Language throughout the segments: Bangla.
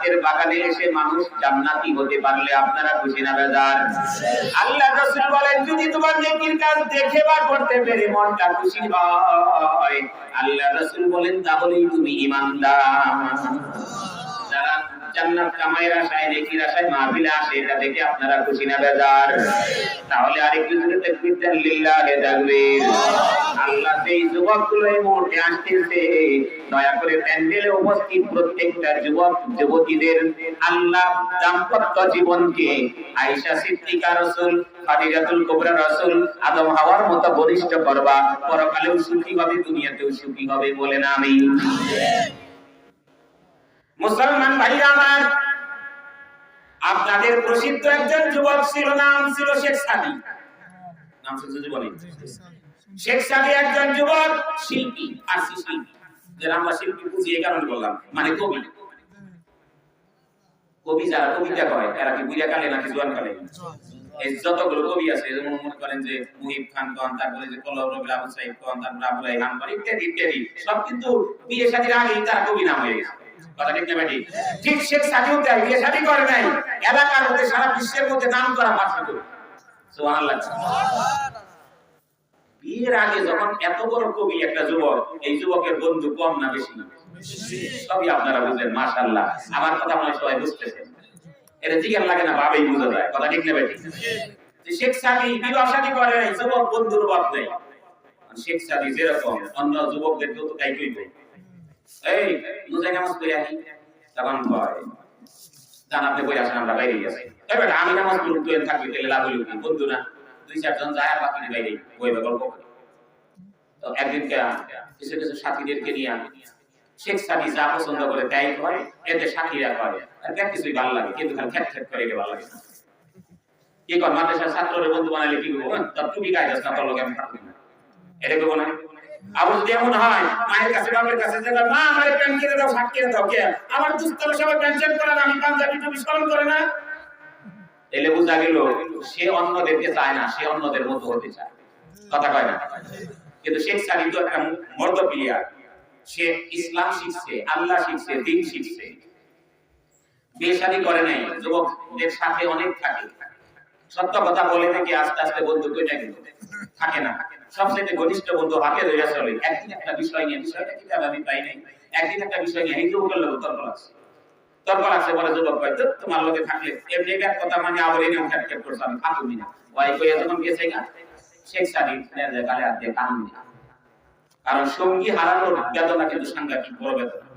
জান্নাতের বাগানে এসে মানুষ জান্নাতি হতে পারলে আপনারা খুশি না বেজার? আল্লাহ রাসূল বলেন যদি তোমার নেকির কাজ দেখে বা করতে পেরে মনটা খুশি হয়, আল্লাহ রাসূল বলেন তাহলেই তুমি ঈমানদার। যারা জান্নাত কামাইয়ের আশায় নেকির আশায় মাহফিলে আসে এটা দেখে আপনারা খুশি না বেজার? তাহলে আরেকটু জোরে তাকবীর দেন, লিল্লাহি তাকবীর। আল্লাহ সেই যুবকগুলো এই মুহূর্তে আসতেছে, দয়া করে প্যান্ডেলে উপস্থিত প্রত্যেকটা যুবক যুবতীদের আল্লাহ দাম্পত্য জীবনকে আয়েশা সিদ্দিকা রাসূল, খাদিজাতুল কুবরা রাসূল, আদম হাওয়ার মতো বলিষ্ঠ করবা, পরকালেও সুখী হবে দুনিয়াতেও সুখী হবে, বলেন আমিন। মুসলমান ভাইরা আমার, আপনাদের প্রসিদ্ধ একজন যুবক ছিল, নাম ছিল শেখ সাদী। নাম শুনছেন জীবনে? শেখ সাদী একজন যুবক শিল্পী, ফার্সি শিল্পী। যারা আমরা শিল্পী বুঝি এই কারণে বললাম, মানে কবি। কবি যারা কবিতা কয় এরা কি বুইরা কালে নাকি জোয়ান কালে? এই যতগুলো কবি আছে যেমন মনে করেন যে মুহিব খান খান, তারপরে যে কলম রবি আবু সাইদ খান, তারপরে আবু রায়হান খান, ইত্যাদি ইত্যাদি, সব কিন্তু বিয়ে শাদীর আগেই তারা কবি নাম হয়ে গেছে। কথা ঠিক না বেটি? ঠিক শেখ সাদীও তাই, বিয়ে শাদী করে নাই, এলাকার মধ্যে সারা বিশ্বের মধ্যে নাম করা ফার্সি কবি। সুবহানাল্লাহ। বিয়ের আগে যখন এত বড় কবি একটা যুবক, এই যুবকের বন্ধু কম না বেশি? সবই আপনারা বুঝলেন, মাশাআল্লাহ। আমার কথা মনে সবাই বুঝতেছেন, এটা জিজ্ঞান লাগে না, ভাবেই বোঝা যায়। কথা ঠিক না বেটি? শেখ সাদী বিবাহ শাদী করে নাই, যুবক বন্ধুর অভাব নেই। শেখ সাদী যেরকম অন্য যুবকদের তো তাই কইবে, এই মুজাই নামাজ পড়ে আসি, তখন কয় জান আপনি কই আসেন, আমরা বাইরে গেছি। এই বেটা আমি নামাজ পড়ি, তুই থাকবি তাহলে লাভ হইল কি? বন্ধু না, দুই চারজন যায় আর বাকি বাইরে বইবে গল্প করে। তো একদিন কিছু কিছু সাথীদেরকে নিয়ে শেখ সাদী যা পছন্দ করে তাই করে, এতে সাথীরা করে আর কেন কিছুই ভালো লাগে, কিন্তু খালি খ্যাট খ্যাট করে ভালো লাগে না। কি কর মাদ্রাসার ছাত্রদের বন্ধু বানাইলে কি করবো, তার টুপি গায়ে যাস না, তোর লোক আমি থাকবি না, এটা করবো না। আবার যদি এমন হয় মায়ের কাছে বাপের কাছে যে মা আমার প্যান্ট কিনে দাও, শার্ট কিনে দাও, কে আমার দুস্তরা সবাই প্যান্ট শার্ট পরে, আমি পাঞ্জাবি টুপি স্মরণ করে না, তাহলে বোঝা গেল সে অন্যদেরকে চায় না, সে অন্যদের মতো হতে চায়। কথা কয় না? কিন্তু শেখ সাদী তো একটা মর্দ প্লেয়ার, সে ইসলাম শিখছে, আল্লাহ শিখছে, দ্বীন শিখছে, বিয়ে শাদী করে নাই, যুবকদের সাথে অনেক থাকে, সত্য কথা বলে থেকে আস্তে আস্তে বন্ধু কইটা গেল, থাকে না। সবচেয়ে ঘনিষ্ঠ বন্ধু হাতে ধরে চলে। একদিন একটা বিষয় নিয়ে, বিষয়টা কি আমি পাই নাই, একদিন একটা বিষয় নিয়ে এই যুবকের লোক তর্ক লাগছে বলে যুবক ভাই তো তোমার লোকে থাকলে এমনি এক কথা মানে আবার এনে খ্যাট খ্যাট করছে, আমি থাকুমি না ভাই কইয়া যখন গেছে গা শেখ সাদী গালে হাত দিয়ে কান্দি, কারণ সঙ্গী হারানোর বেদনা কিন্তু সাংঘাতিক বড় বেদনা।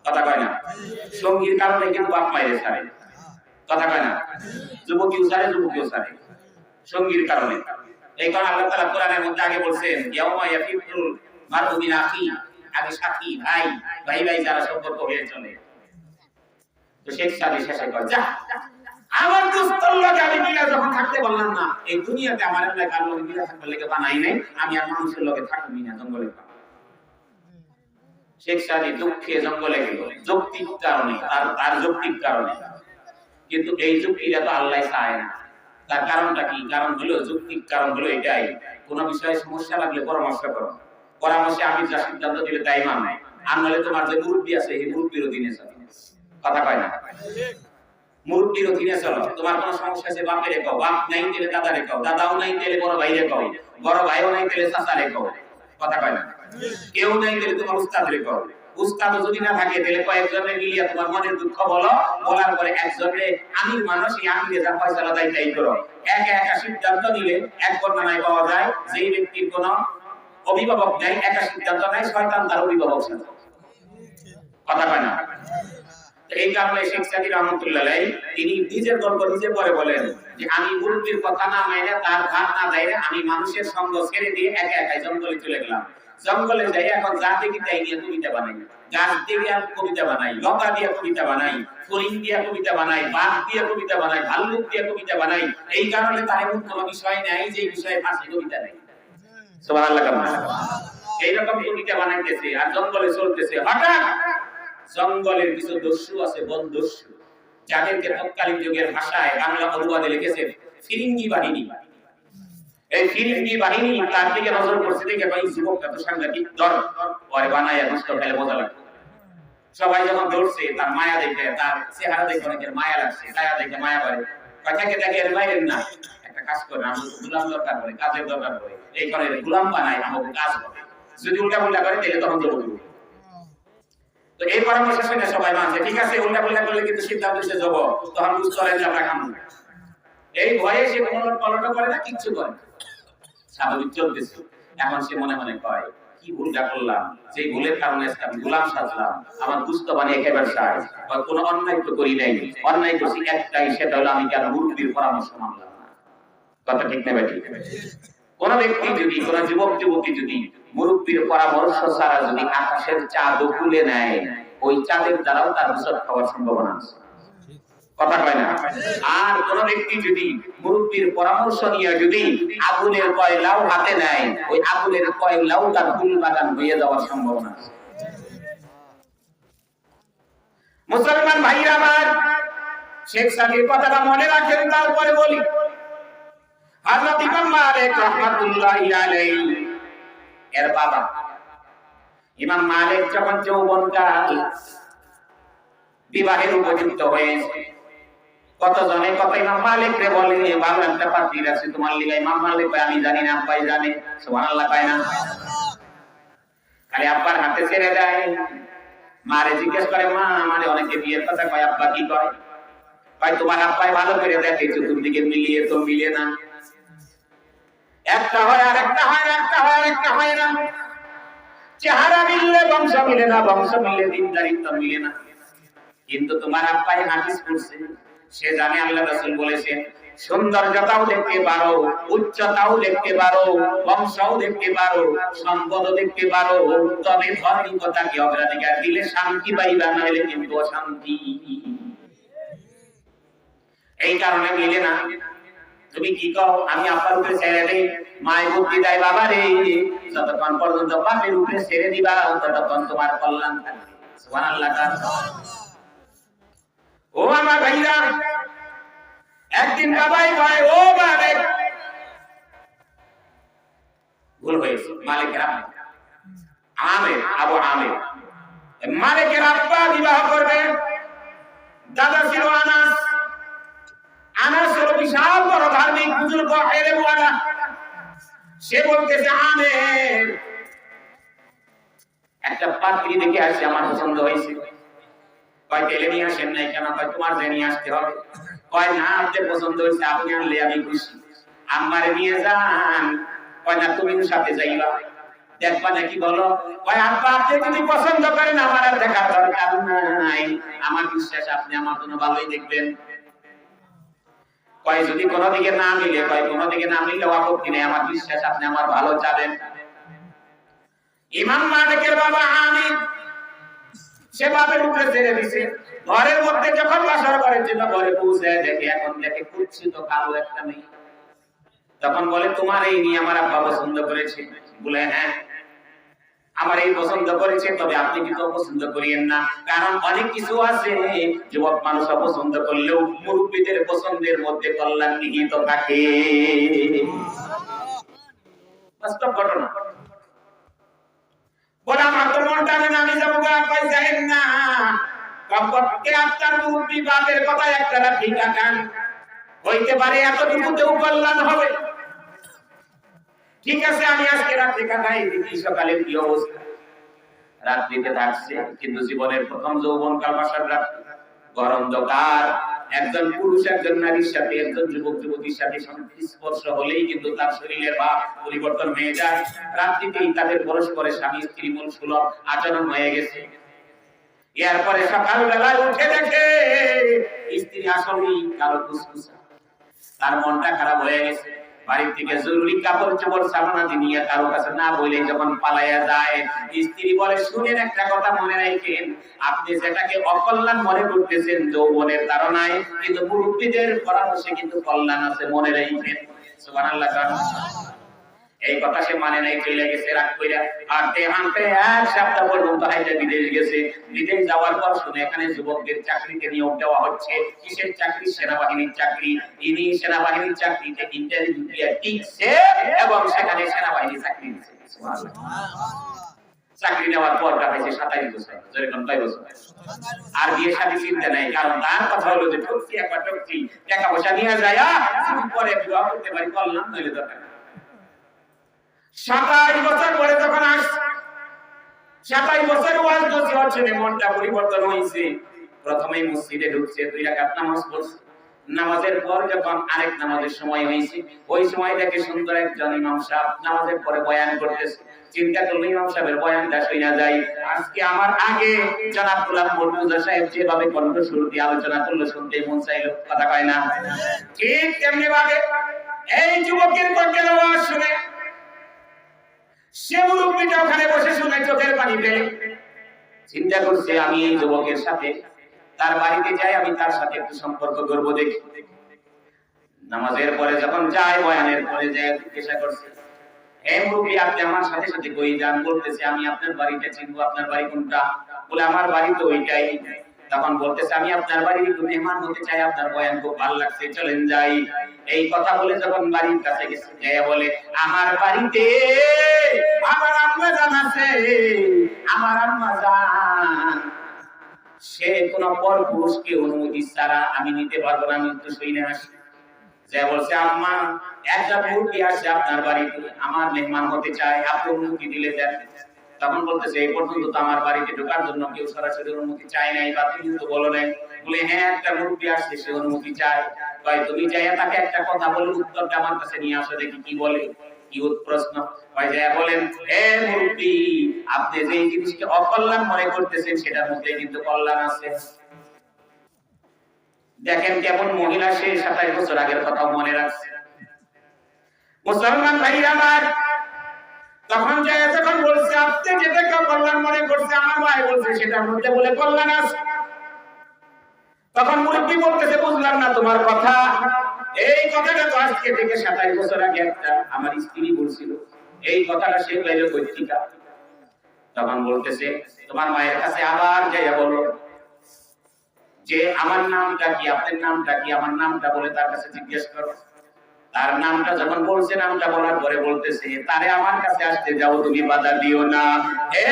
কথা কয় না? সঙ্গীর কারণে কিন্তু বাপ মায়ের ছাড়ে। কথা কয় না? যুবতীও ছাড়ে, যুবতীও ছাড়ে সঙ্গীর কারণে। এই কারণে আল্লাহ তাআলা কোরআনের মধ্যে আগে বলছেন ইয়াউমা ইয়াফিরুল মারউ মিন আখি, আগে সাথী ভাই ভাই ভাই যারা সম্পর্ক হয়ে চলে। তো শেখ সাদী শেষে কয় যা আমার দোস্তর লগে আমি মিলা যখন থাকতে বললাম না, এই দুনিয়াতে আমার এমন কার লগে মিলা থাকতে লাগে বানাই নাই, আমি আর মানুষের লগে থাকবি না, জঙ্গলে। শেখ সাদী দুঃখে জঙ্গলে গেল যৌক্তিক কারণে, তার যৌক্তিক কারণে, কিন্তু এই যুক্তিটা তো আল্লাহ চায় না। তার কারণটা কি? কারণ হলো যৌক্তিক কারণ হলো এটাই, কোন বিষয়ে সমস্যা লাগলে পরামর্শ করো, পরামর্শে আমি যা সিদ্ধান্ত দিলে তাই মানাই, আর নাহলে তোমার যে মুরব্বী আছে এই মুরব্বীর অধীনে চলো। কথা কয় না? মুরব্বীর অধীনে চলো। তোমার কোনো সমস্যা আছে বাপে রেখো, বাপ নাই দিলে দাদা রেখো, দাদাও নাই দিলে বড় ভাই রেখো, বড় ভাইও নাই দিলে চাচা রেখো। কথা কয় না? কেউ নাই দিলে তোমার উস্তাদ রেখো, উস্তাদ যদি না থাকে তাহলে কয়েকজনের মিলিয়ে তোমার মনের দুঃখ বলো, বলার পরে একজনে আমির মানুষ, এই আমিরে যা ফয়সালা দেয় তাই করো। একা একা সিদ্ধান্ত নিলে এক বর্ণনায় পাওয়া যায় যেই ব্যক্তির কোনো অভিভাবক নাই, একা সিদ্ধান্ত নেয়, শয়তান তার অভিভাবক সাথে। কথা কয় না? এই কারণে শেখ সাদী রহমাতুল্লাহ আলাইহি তিনি নিজের গল্প নিজে পরে বলেন যে আমি মুরব্বির কথা না মাইনে, তার ধার না দেয়, আমি মানুষের সঙ্গ ছেড়ে দিয়ে একা একাই জঙ্গলে চলে গেলাম। জঙ্গলে যাই এখন যা দেখি তাই নিয়ে কবিতা বানাই, গাছ দিয়ে কবিতা বানাই, লতা দিয়ে কবিতা বানাই, ফড়িং দিয়ে কবিতা বানাই, বাঘ দিয়ে কবিতা বানাই, ভাল্লুক দিয়ে কবিতা বানাই। এই কারণে তার এমন কোনো বিষয় নেই যে বিষয়ে ফাঁসি কবিতা নেই। সুবহানাল্লাহ। এইরকম কবিতা বানাইতেছে আর জঙ্গলে চলতেছে। হঠাৎ জঙ্গলের কিছু দস্যু আছে, বন দস্যু, যাদেরকে তৎকালীন যুগের ভাষায় বাংলা অনুবাদে লিখেছে ফিরিঙ্গি বাহিনী। এই ফিরিঙ্গি বাহিনী তার দিকে নজর করছে, দেখে ভাই যুবকটা তো সাংঘাতিক দর, পরে বানায় নষ্ট ফেলে মজা লাগে। সবাই যখন দৌড়ছে তার মায়া দেখে, তার চেহারা দেখে অনেকের মায়া লাগছে, মায়া দেখে মায়া করে কথাকে দেখে এর বাইরে না একটা কাজ করে, আমরা গোলাম দরকার করে, কাজের দরকার করে, এই করে গোলাম বানাই, আমাকে কাজ করে, যদি উল্টা পুল্টা করে তাহলে তখন দেবো। তো এই পরামর্শ শুনে সবাই মানছে, ঠিক আছে উল্টা পুল্টা করলে কিন্তু সিদ্ধান্ত দিতে যাবো, তখন বুঝতে পারে যে আমরা খাবো। এই ভয়ে সে কোনো পলটা করে না, কিচ্ছু করে না, স্বাভাবিক চলতেছে। এখন সে মনে মনে কয় কি ভুলটা করলাম, যে ভুলের কারণে আমি গোলাম সাজলাম, আমার দুস্থ বানিয়ে একেবারে চাই, কোনো অন্যায় তো করি নাই, অন্যায় করছি একটাই, সেটা হলো আমি কেন মুরব্বীর পরামর্শ মানলাম না। কথা ঠিক নেবে? ঠিক নেবে। কোন ব্যক্তি যদি, কোন যুবক যুবতী যদি মুরব্বীর পরামর্শ ছাড়া যদি আকাশের চাঁদ খুলে নেয়, ওই চাঁদের দ্বারাও তার ভবিষ্যৎ হওয়ার সম্ভাবনা আছে। কথা কয় না? আর কোন ব্যক্তি যদি মুরব্বীর পরামর্শ নিয়ে যদি আগুনের কয়লাও হাতে নেয়, ওই আগুনের কয়লাও তার ফুল বাগান হয়ে যাওয়ার সম্ভাবনা আছে। মুসলমান ভাইরা আমার, শেখ সাদির কথাটা মনে রাখেন, তারপরে বলি হযরত ইমাম মালিক রাহমাতুল্লাহি আলাইহি এর বাবা ইমাম মালিক যখন যৌবনকাল বিবাহের উপযুক্ত হয়েছে, কত জনে কত ইমাম মালিক রে বলে ভালো একটা পাত্রী আছে তোমার লিগে। ইমাম মালিক কয় আমি জানি না, আব্বাই জানে। সুবহানাল্লাহ কয় না? খালি আব্বার হাতে ছেড়ে দেয়। মারে জিজ্ঞেস করে মা আমারে অনেকে বিয়ের কথা কয়, আব্বা কি কয়? কয় তোমার আব্বাই ভালো করে দেখে চতুর্দিকে মিলিয়ে তো মিলে না, একটা হয় আর একটা হয় না, একটা হয় আর একটা হয় না। চেহারা মিললে বংশ মিলে না, বংশ মিললে দিনদারিত্ব মিলে না। কিন্তু তোমার আব্বাই হাদিস পড়ছে, সে জানে আল্লাহ রাসূল বলেছেন সৌন্দর্যতাও দেখতে পারো, উচ্চতাও দেখতে পারো, বংশও দেখতে পারো, সম্পদও দেখতে পারো, তবে ধার্মিকতাকে অগ্রাধিকার দিলে শান্তি পাইবা, না হলে কিন্তু অশান্তি। এই কারণে মিলে না। তুমি কি কও আমি আব্বার উপরে ছেড়ে দেই, মায়ের বুদ্ধি দেয় বাবা রে, যতক্ষণ পর্যন্ত বাপের উপরে ছেড়ে দিবা ততক্ষণ তোমার কল্যাণ থাকবে। সুবহানাল্লাহ। ও আমার ভাইরা, একদিন বাবাই কয় ও মালিক, ভুল হয়েছে, মালিকের আমের আবু আমের, মালিকের আব্বা বিবাহ করবে। দাদা ছিল আনাস, আনাস হলো বিশাল বড় ধার্মিক বুজুর্গ, এলেম ওয়ালা। সে বলতেছে আমের একটা পাত্রী দেখে আসছে, আমার পছন্দ হয়েছে। কয় তেলে নিয়ে আসেন নাই কেন? কয় তোমার যে নিয়ে আসতে হবে। কয় না আপনার পছন্দ হয়েছে, আপনি আনলে আমি খুশি, আমারে নিয়ে যান। কয় না তুমি সাথে যাইবা, দেখবা নাকি বলো? কয় আব্বা আপনি যদি পছন্দ করেন আমার আর দেখার দরকার নাই, আমার বিশ্বাস আপনি আমার জন্য ভালোই দেখবেন। কয় যদি কোনো দিকে না মিলে, কয় কোনো দিকে না মিললে আপত্তি নেই, আমার বিশ্বাস আপনি আমার ভালো চাবেন। ইমাম মালিকের বাবা হামিদ সে বাপের উপরে ছেড়ে দিছে। ঘরের মধ্যে যখন বাসর করেছিল, ঘরে পৌঁছে দেখে এখন দেখে কুৎসিত কালো একটা মেয়ে। তখন বলে তোমার এই নিয়ে আমার আব্বা পছন্দ করেছে। বলে হ্যাঁ আমার এই পছন্দ করেছে, তবে আপনি কিন্তু পছন্দ করিয়েন না, কারণ অনেক কিছু আছে যুবক মানুষ অপছন্দ করলেও মুরব্বীদের পছন্দের মধ্যে কল্যাণ নিহিত থাকে। বাস্তব ঘটনা। বলে আমার তো মন টানে না, আমি যাবো গা, কই যাইন না, কমপক্ষে আপনার মুরব্বী বাপের কথা একটা ঠিক আকান হইতে পারে, এতটুকুতেও কল্যাণ হবে। ঠিক আছে আমি আজকে রাত্রে কাটাই, দেখি সকালে কি অবস্থা। রাত্রিতে থাকছে, কিন্তু জীবনের প্রথম যৌবনকাল বাসার রাত্রি, ঘর অন্ধকার। একজন পুরুষ একজন নারীর সাথে, একজন যুবক যুবতীর সাথে স্পর্শ হলেই কিন্তু তার শরীরের ভাব পরিবর্তন হয়ে যায়। রাত্রিতেই তাদের পরস্পরের স্বামী স্ত্রী মূল সুলভ আচরণ হয়ে গেছে। এরপরে সকালবেলায় উঠে দেখে স্ত্রী আসলেই কালো কুসকুসা, তার মনটা খারাপ হয়ে গেছে। বাড়ির থেকে জরুরি কাপড় চোপড় সামনাতি নিয়ে কারো কাছে না বলে যখন পালাইয়া যায়, স্ত্রী বলে শুনেন একটা কথা মনে রাখেন, আপনি যেটাকে অকল্যাণ মনে করতেছেন যৌবনের তাড়নায়, কিন্তু মুরব্বীদের পরামর্শে কিন্তু কল্যাণ আছে, মনে রাখবেন। সুবহানাল্লাহ। এই কথা সে মানে নাই, চলে গেছে রাগ কইরা। হাঁটতে হাঁটতে এক সপ্তাহ পর্যন্ত হাইটা বিদেশ গেছে। বিদেশ যাওয়ার পর শুনে এখানে যুবকদের চাকরিতে নিয়োগ দেওয়া হচ্ছে। কিসের চাকরি? সেনাবাহিনীর চাকরি। ইনি সেনাবাহিনীর চাকরিতে ইন্টারভিউ দিয়ে টিকছে এবং সেখানে সেনাবাহিনী চাকরি দিচ্ছে। সুবহানাল্লাহ। চাকরি নেওয়ার পর কাটাইছে 27 বছর, যেরকম 5 বছর। আর বিয়ে শাদী চিন্তা নাই, কারণ তার কথা হলো যে ঠকছি একবার ঠকছি, টাকা পয়সা নিয়ে যায় পরে দোয়া করতে পারি, করলাম নইলে দরকার। 27 বছর পরে যখন আসছে, 27 বছর ওয়াজ নসিহত শুনে মনটা পরিবর্তন হয়েছে। প্রথমেই মসজিদে ঢুকছে, 2 রাকাত নামাজ পড়ছে। নামাজের পর যখন আরেক নামাজের সময় হয়েছে, ওই সময় দেখে সুন্দর একজন ইমাম সাহেব নামাজের পরে বয়ান করতেছে। চিন্তা করলো ইমাম সাহেবের বয়ানটা শুনে যাই। আজকে আমার আগে জনাব গোলাম মুর্তজা সাহেব যেভাবে কণ্ঠস্বর দিয়ে আলোচনা করলো, শুনতে মন চাইলো, কথা কয় না? ঠিক তেমনি ভাবে এই যুবকের কণ্ঠের আওয়াজ শুনে সে মুরব্বিটা ওখানে বসে শুনে চোখের পানি ফেলে চিন্তা করছে, আমি এই যুবকের সাথে তার বাড়িতে যাই, আমি তার সাথে একটু সম্পর্ক করব দেখি। নামাজের পরে যখন যায়, বয়ানের পরে যায় জিজ্ঞাসা করছে, হে মুরব্বি, আপনি আমার সাথে সাথে কই যান? বলতেছে, আমি আপনার বাড়িটা চিনবো। আপনার বাড়ি কোনটা? বলে, আমার বাড়ি তো ওইটাই। তখন বলতেছে, আমি আপনার বাড়ির একটু মেহমান হতে চাই, আপনার বয়ান খুব ভালো লাগছে, চলেন যাই। এই কথা বলে যখন বাড়ির কাছে গেছে, যাইয়া বলে, আমার বাড়িতে আমার আম্মা জান আছে, আমার আম্মা জান, সে কোন পর পুরুষকে অনুমতি ছাড়া আমি নিতে পারবো না, আমি তো সই না আসি। যে বলছে, আম্মা একটা মুরগি আসছে আপনার বাড়িতে, আমার মেহমান হতে চায়, আপনি অনুমতি দিলে দেন। তখন বলতেছে, এই পর্যন্ত তো আমার বাড়িতে ঢোকার জন্য কেউ সরাসরি অনুমতি চায় নাই, বা তুমি তো বলো নাই। বলে, হ্যাঁ, একটা মুরগি আসছে, সে অনুমতি চায়। তাই তুমি যাইয়া তাকে একটা কথা বলে উত্তরটা আমার কাছে নিয়ে আসো, দেখি কি বলে, কি প্রশ্ন। বলেন, হে মুরগি, আপনি যে জিনিসকে অকল্যাণ মনে করতেছেন, সেটার মধ্যে কিন্তু কল্যাণ আছে। দেখেন কেমন মহিলা, সে 27 বছর আগের কথা মনে রাখছে। মুসলমান ভাইরা আমার, তখন যখন বলছে, আপনি যেটাকে কল্যাণ মনে করছে, আমার ভাই বলছে সেটার মধ্যে বলে কল্যাণ আছে। তখন মুরব্বি বলতেছে, বুঝলাম না তোমার কথা। এই কথাটা তো আজকে থেকে 27 বছর আগে একটা আমার স্ত্রী বলছিল, এই কথাটা সে পাইল পত্রিকা। তখন বলতেছে, তোমার মায়ের কাছে আবার যাইয়া বলো যে আমার নামটা কি, আপনার নামটা কি, আমার নামটা বলে তার কাছে জিজ্ঞেস করো। তার নামটা যখন বলছে, নামটা বলার পরে বলতেছে, তারে আমার কাছে আসতে যাও, তুমি বাধা দিও না। হে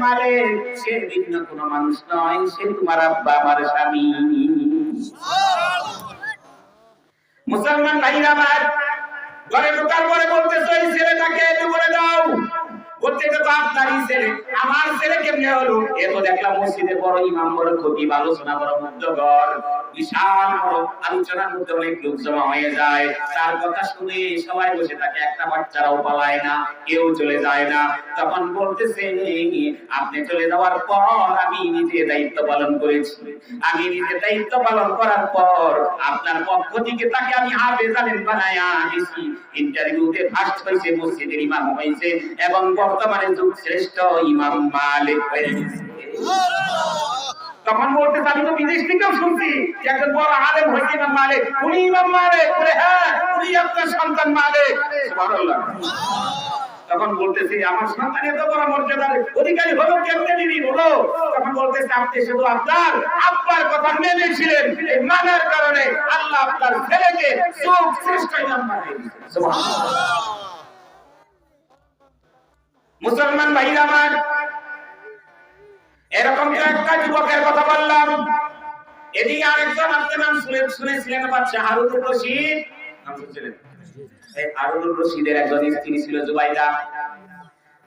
মালিক, সে ভিন্ন কোনো মানুষ নয়, সে তোমার আব্বা, আমার স্বামী। মুসলমান ভাইরা আমার, ঘরে ঢোকার পরে বলতেছে, এই ছেলেটাকে একটু বলে দাও। বলতে তো আপনারই ছেলে, আমার ছেলে কেমনে হলো? এ তো দেখলাম মসজিদে বড় ইমাম, বড় খতিব, আলোচনা বড় মুদ্দগর, বিশাল বড় আলোচনার মধ্যে অনেক লোক জমা হয়ে যায়। তার কথা শুনে সবাই বসে থাকে, একটা বাচ্চারাও পালায় না, কেউ চলে যায় না। তখন বলতেছে, আপনি চলে যাওয়ার পর আমি নিজে দায়িত্ব পালন করেছি। আমি নিজে দায়িত্ব পালন করার পর আপনার পক্ষ থেকে তাকে আমি হাফেজ আলেম বানায়া দিয়েছি। ইন্টারভিউতে ফার্স্ট হয়েছে, মসজিদের ইমাম হয়েছে, এবং বর্তমানে যুগ শ্রেষ্ঠ ইমাম মালিক হয়েছে। তখন বলতে, আমি তো বিদেশ থেকেও শুনছি একজন বড় আলেম হয়েছে ইমাম মালিক, উনি ইমাম মালিক। বলে, হ্যাঁ, উনি আপনার সন্তান মালিক। সুবহানাল্লাহ। তখন বলতেছি, আমার সন্তান এত বড় মর্যাদার অধিকারী হলো কেমনে দিবি বলো? তখন বলতেছে, আপনি শুধু আপনার আব্বার কথা মেনেছিলেন, এই মানার কারণে আল্লাহ আপনার ছেলেকে যুগ শ্রেষ্ঠ ইমাম বানিয়ে দিয়েছেন। সুবহানাল্লাহ। মুসলমান ভাইরা আমার, এরকম একটা যুবকের কথা বললাম। এদিকে আরেকজন, আপনার নাম শুনেছিলেন বাচ্চা হারুনুর রশিদ, নাম শুনছিলেন? এই হারুনুর রশিদের একজন স্ত্রী ছিল জুবাইদা।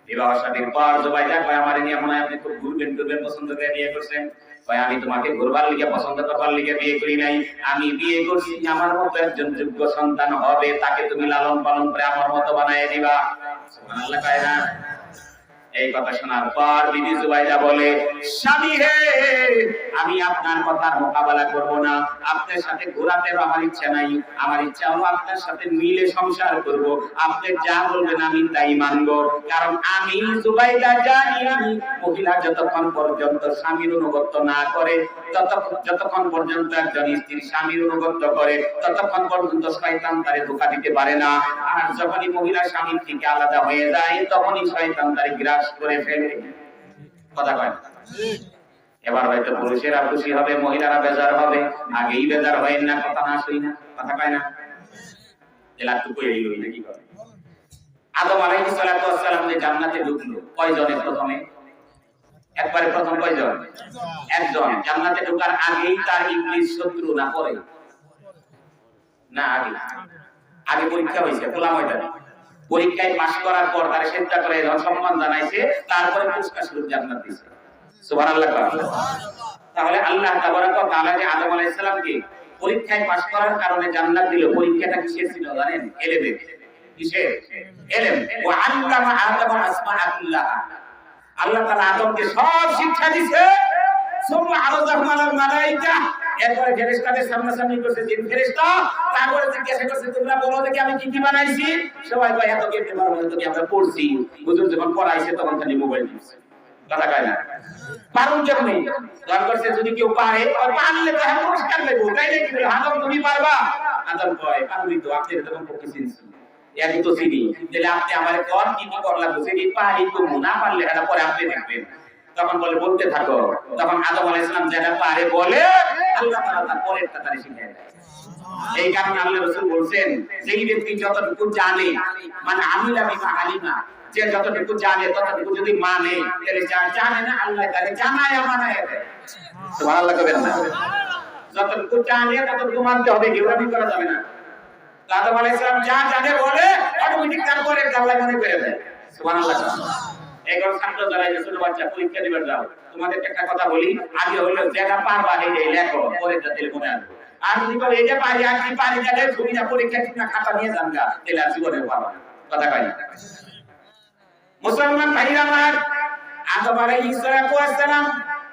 বিবাহ শাদীর পর জুবাইদা কয়, আমারে নিয়ে মনে হয় আপনি খুব ঘুরবেন টুরবেন, পছন্দ করে বিয়ে করছেন। কয়, আমি তোমাকে ঘুরবার লিগে, পছন্দ করবার লিগে বিয়ে করি নাই। আমি বিয়ে করছি আমার মতো একজন যোগ্য সন্তান হবে, তাকে তুমি লালন পালন করে আমার মতো বানায় দিবা। সুবহানাল্লাহ কয় না? এই কথা শোনার পর বিবি জুবাইদা বলে, স্বামী হে, আমি আপনার কথার মোকাবেলা করব না, আপনার সাথে ঘোরাতে আমার ইচ্ছা নাই। আমার ইচ্ছা হলো আপনার সাথে মিলে সংসার করব। আপনি যা বলবেন আমি তাই মানব। কারণ আমি জুবাইদা জানি, মহিলা যতক্ষণ পর্যন্ত স্বামীর অনুগত্য না করে, যতক্ষণ পর্যন্ত একজন স্ত্রী স্বামীর অনুগত্য করে, ততক্ষণ পর্যন্ত শয়তান তারে ধোঁকা দিতে পারে না। আর যখনই মহিলা স্বামীর থেকে আলাদা হয়ে যায়, তখনই শয়তান তারে গ্রাস করে ফেলে। কথা কয় না? এবার হয়তো পুরুষেরা খুশি হবে, মহিলারা বেজার হবে। আগেই বেজার হয় না, কথা না শুই না, কথা কয় না? এলাটুকু এই লই নাকি করে। আদম আলাইহিস সালাতু ওয়াস সালাম যে জান্নাতে ঢুকলো, কয়জনে প্রথমে? একবারে প্রথম কয়জন? একজন। জান্নাতে ঢোকার আগেই তার ইবলিস শত্রু না পরে? না, আগে। আগে পরীক্ষা হয়েছে খোলা ময়দানে। পরীক্ষায় পাস করার পর তার চিন্তা করে সম্মান জানাইছে, তারপরে পুরস্কার স্বরূপ জান্নাত দিয়েছে। সুবহানাল্লাহ। তাহলে আল্লাহ তাবারাক ওয়া তাআলা যে আদম আলাইহিস সালামকে পরীক্ষায় পাস করার কারণে জান্নাত দিল, পরীক্ষাটা কিসের ছিল জানেন? ইলমের। কিসের? ইলম। ওয়া আল্লামা আদম আসমাআ কুল্লাহা। আল্লাহ তাআলা আদমকে সব শিক্ষা দিয়েছে। সুম্মা আরাযাহুম আলাল মালায়েকা। এরপরে ফেরেশতাদের সামনাসামনি করছে, জিন ফেরেশতা। তারপরে জিজ্ঞাসা করছে, তোমরা বলো দেখি আমি কি কি বানাইছি? সবাই কয় এত কেটে পারবো না, তো কি আমরা পড়ছি। হুজুর যখন পড়াইছে তখন খালি মোবাইল দিচ্ছে। কথা কয় না? পারুন যেমনি দর করছে, যদি কেউ পারে আর পারলে তো হ্যাঁ পুরস্কার দেব, তাই নাকি? আদম তুমি পারবা? আদম কয় পারবি তো, আপনি তখন পক্ষে চিনছি, একই তো চিনি, তাহলে আপনি আমারে কোন কি কি করলা বুঝে কি পারি তো, না পারলে এটা পরে আপনি দেখবেন। তখন বলে বলতে থাকো। তখন আদম আলাইহিস সালাম যেটা পারে বলে, আল্লাহ তাআলা তার পরের কথা শিখিয়ে দেয়। এই কারণে আল্লাহ রাসূল বলেন, যেই ব্যক্তি যতটুকু জানে, মানে আমিলা বিমা আলিমা, যে যতটুকু জানে ততটুকু যদি মানে, তাহলে যা জানে না আল্লাহ তাআলা জানায় মানায় দেয়। সুবহানাল্লাহ কবেন না? যতটুকু জানে ততটুকু মানতে হবে, গেরামি করা যাবে না। আদম আলাইহিস সালাম যা জানে বলে, অটোমেটিক তারপরে আল্লাহ মনে করে দেয়। সুবহানাল্লাহ। এখন ছাত্র যারা ছোট বাচ্চা পরীক্ষা দিবার যাও, তোমাদের একটা কথা বলি, আগে হলো যেটা পারবা এইটাই লেখো, পরেরটা দিলে মনে আসবে। আর যদি বলে এটা পারি আর কি পারি না, তুমি না পরীক্ষা ঠিক না খাতা নিয়ে যান গা, তাহলে আর জীবনে পারবা না। কথা কই না? মুসলমান ভাইরা আমার, আদম আলাইহিস সালাম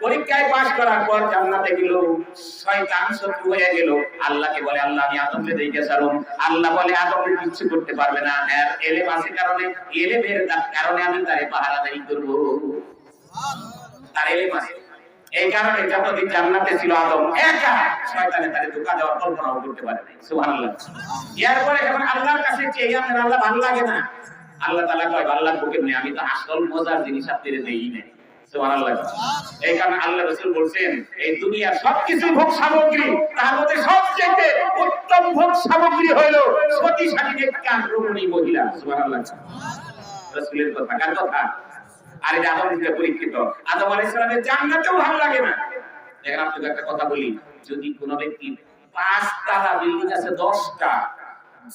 পরীক্ষায় পাস করার পর জান্নাতে গেল, শয়তান শত্রু হয়ে গেল। আল্লাহকে বলে, আল্লাহ আমি আদমকে দেখে সারুম। আল্লাহ বলে আদমকে কিছু করতে পারবে না, এর ইলম আছে কারণে, ইলমের কারণে আমি তারে পাহারাদারি করব। তার ইলম আছে, এই কারণে যতদিন জান্নাতে ছিল আদম একা, শয়তানে তারে ধোঁকা দেওয়ার কল্পনাও করতে পারে না। সুবহানাল্লাহ। এরপরে যখন আল্লাহর কাছে চেয়ে আমার আল্লাহ ভালো লাগে না, আল্লাহ তাআলা কয় আল্লাহর বুকে নেই, আমি তো আসল মজার জিনিস আপনাদের দেই না। সুবহানাল্লাহ। এই কারণে আল্লাহ রাসূল বলেন, এই দুনিয়ার সবকিছু ভোগ সামগ্রী, তার মধ্যে সবচেয়ে উত্তম ভোগ সামগ্রী হলো সতীসাধী নেককার রমণী মহিলা। সুবহানাল্লাহ। রাসূলের কথা, কার কথা? আর এটা আদম থেকে পরীক্ষিত। আদম আলাইহিস সালামের জান্নাতেও ভালো লাগে না। দেখেন আপনাদের একটা কথা বলি, যদি কোন ব্যক্তি 5 তলা বিল্ডিং আছে, 10টা,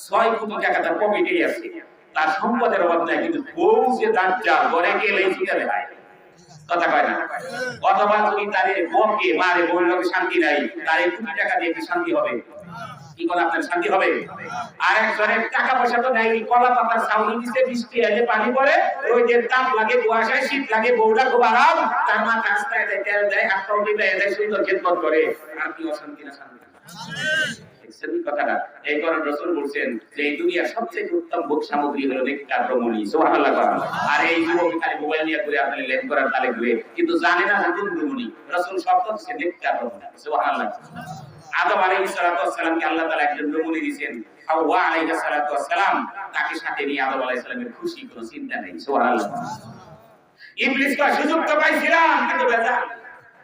6 কোটি টাকা তার পকেটে আছে, তার সম্পদের অভাব নাই, কিন্তু বউ যে দাজ্জাল ঘরে গেলেই শিখাবে ভাই। কথা কয় না? অথবা যদি তারে বকে মারে, বউর লোকে শান্তি নাই, তারে কোটি টাকা দিয়ে কি শান্তি হবে? কি করে আপনার শান্তি হবে? আর একজনের টাকা পয়সা তো নাই, কলা পাতার ছাউনি দিতে, বৃষ্টি এলে পানি পড়ে, ওই যে তাপ লাগে, কুয়াশায় শীত লাগে, বউটা খুব আরাম, তার মা রাস্তায় দেয়, তেল দেয়, হাত পাও দিবে, এদের সুন্দর খেদমত করে, আর কি অশান্তি না শান্তি? কথাটা এই কারণে রাসূল বলেন যে এই দুনিয়ার সবচেয়ে উত্তম ভোগ সামগ্রী হলো নেককার রমণী। সুবহানাল্লাহ। আর এই যুবক খালি মোবাইল নিয়ে ঘুরে, আপনি লেন করার তালে ঘুরে, কিন্তু জানে না যে কোন রমণী। রাসূল শব্দ দিয়েছেন নেককার রমণী। সুবহানাল্লাহ। আদম আলাইহিস সালামকে আল্লাহ তাআলা একজন রমণী দিয়েছেন, হাওয়া আলাইহিস সালাম, তাকে সাথে নিয়ে আদম আলাইহিস সালামের খুশি, কোনো চিন্তা নেই। সুবহানাল্লাহ। ইবলিস কা সুযোগ তো পাইছিলাম, কিন্তু বেজার